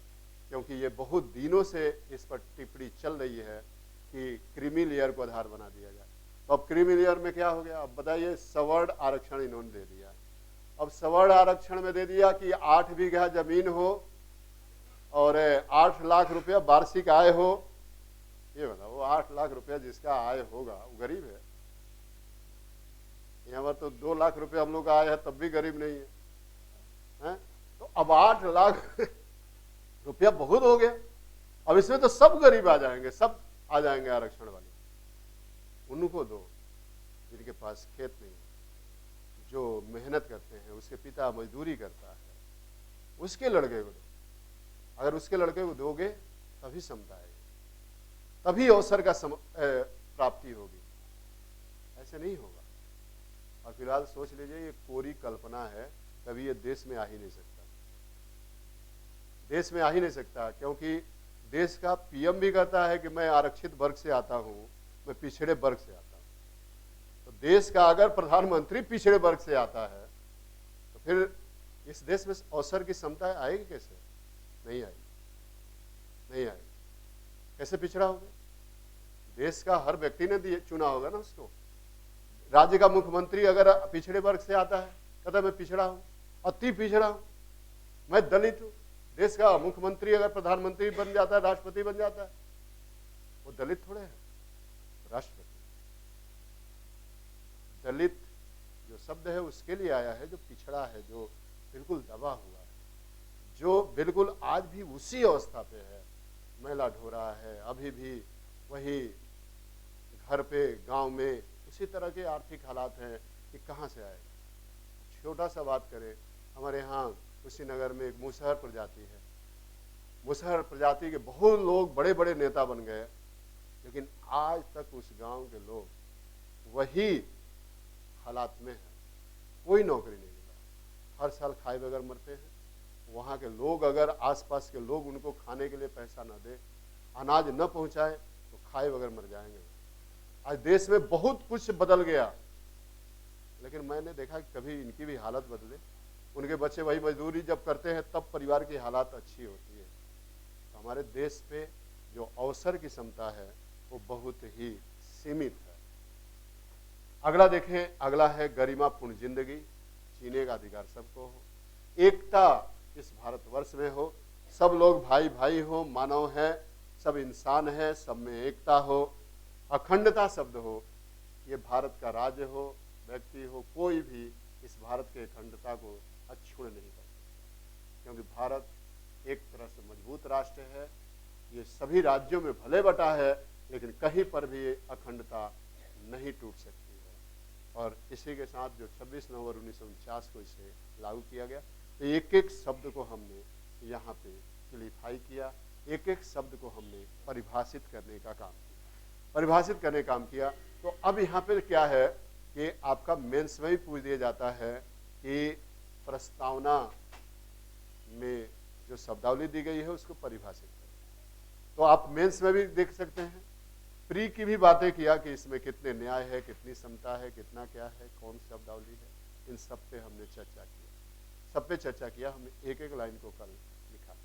क्योंकि ये बहुत दिनों से इस पर टिप्पणी चल रही है कि क्रीमी लेयर को आधार बना दिया जाए। तो अब क्रीमी लेयर में क्या हो गया? अब बताइए, सवर्ण आरक्षण इन्होंने दे दिया। अब सवर्ण आरक्षण में दे दिया कि 8 बीघा जमीन हो और 8 लाख रुपया वार्षिक आय हो। ये बताओ, वो 8 लाख रुपया जिसका आय होगा वो गरीब है? यहाँ पर तो 2 लाख रुपया हम लोग का आय है तब भी गरीब नहीं है। तो अब 8 लाख रुपया बहुत हो गया। अब इसमें तो सब गरीब आ जाएंगे, सब आ जाएंगे आरक्षण वाले। उनको दो जिनके पास खेत नहीं है, जो मेहनत करते हैं, उसके पिता मजदूरी करता है, उसके लड़के को दो। अगर उसके लड़के को दोगे तभी समता आएगी, तभी अवसर का प्राप्ति होगी, ऐसे नहीं होगा। और फिलहाल सोच लीजिए ये कोरी कल्पना है, कभी ये देश में आ ही नहीं सकता, देश में आ ही नहीं सकता, क्योंकि देश का पीएम भी कहता है कि मैं आरक्षित वर्ग से आता हूं, मैं पिछड़े वर्ग से आता हूं। तो देश का अगर प्रधानमंत्री पिछड़े वर्ग से आता है तो फिर इस देश में अवसर की समता आएगी कैसे? नहीं आएगी, नहीं आएगी। कैसे पिछड़ा होगा? देश का हर व्यक्ति ने चुना होगा ना उसको। राज्य का मुख्यमंत्री अगर पिछड़े वर्ग से आता है, कहता मैं पिछड़ा हूं, अति पिछड़ा हूं, मैं दलित हूं। देश का मुख्यमंत्री अगर प्रधानमंत्री बन जाता है, राष्ट्रपति बन जाता है, वो दलित थोड़े है, राष्ट्रपति। दलित जो शब्द है उसके लिए आया है, जो पिछड़ा है, जो बिल्कुल दबा हुआ है, जो बिल्कुल आज भी उसी अवस्था पे है, मैला ढो रहा है, अभी भी वही घर पे गांव में उसी तरह के आर्थिक हालात हैं कि कहाँ से आएगा। छोटा सा बात करें, हमारे यहाँ कुशीनगर में एक मुसहर प्रजाति है, मुसहर प्रजाति के बहुत लोग बड़े बड़े नेता बन गए, लेकिन आज तक उस गांव के लोग वही हालात में है, कोई नौकरी नहीं मिला, हर साल खाए बगैर मरते हैं। वहाँ के लोग, अगर आसपास के लोग उनको खाने के लिए पैसा न दे, अनाज न पहुँचाए, तो खाए बगैर मर जाएंगे। आज देश में बहुत कुछ बदल गया, लेकिन मैंने देखा कि कभी इनकी भी हालत बदले। उनके बच्चे वही मजदूरी जब करते हैं तब परिवार की हालत अच्छी होती है। तो हमारे देश पे जो अवसर की क्षमता है वो बहुत ही सीमित है। अगला देखें, अगला है गरिमापूर्ण जिंदगी, जीने का अधिकार सबको हो, एकता इस भारतवर्ष में हो, सब लोग भाई भाई हो, मानव है, सब इंसान है, सब में एकता हो, अखंडता शब्द हो, ये भारत का राज्य हो, व्यक्ति हो, कोई भी इस भारत के अखंडता को अक्षुण्ण नहीं कर सकता, क्योंकि भारत एक तरह से मजबूत राष्ट्र है। ये सभी राज्यों में भले बटा है, लेकिन कहीं पर भी अखंडता नहीं टूट सकती है। और इसी के साथ जो 26 नवंबर 1949 को इसे लागू किया गया, तो एक एक शब्द को हमने यहाँ पे क्लिफाई किया, एक एक शब्द को हमने परिभाषित करने का काम किया, परिभाषित करने का काम किया। तो अब यहाँ पे क्या है कि आपका मेंस में भी पूछ दिया जाता है कि प्रस्तावना में जो शब्दावली दी गई है उसको परिभाषित करें। तो आप मेंस में भी देख सकते हैं, प्री की भी बातें किया कि इसमें कितने न्याय है, कितनी समता है, कितना क्या है, कौन शब्दावली है, इन सब पे हमने चर्चा किया, सब पे चर्चा किया। हमने एक एक लाइन को कल लिखा।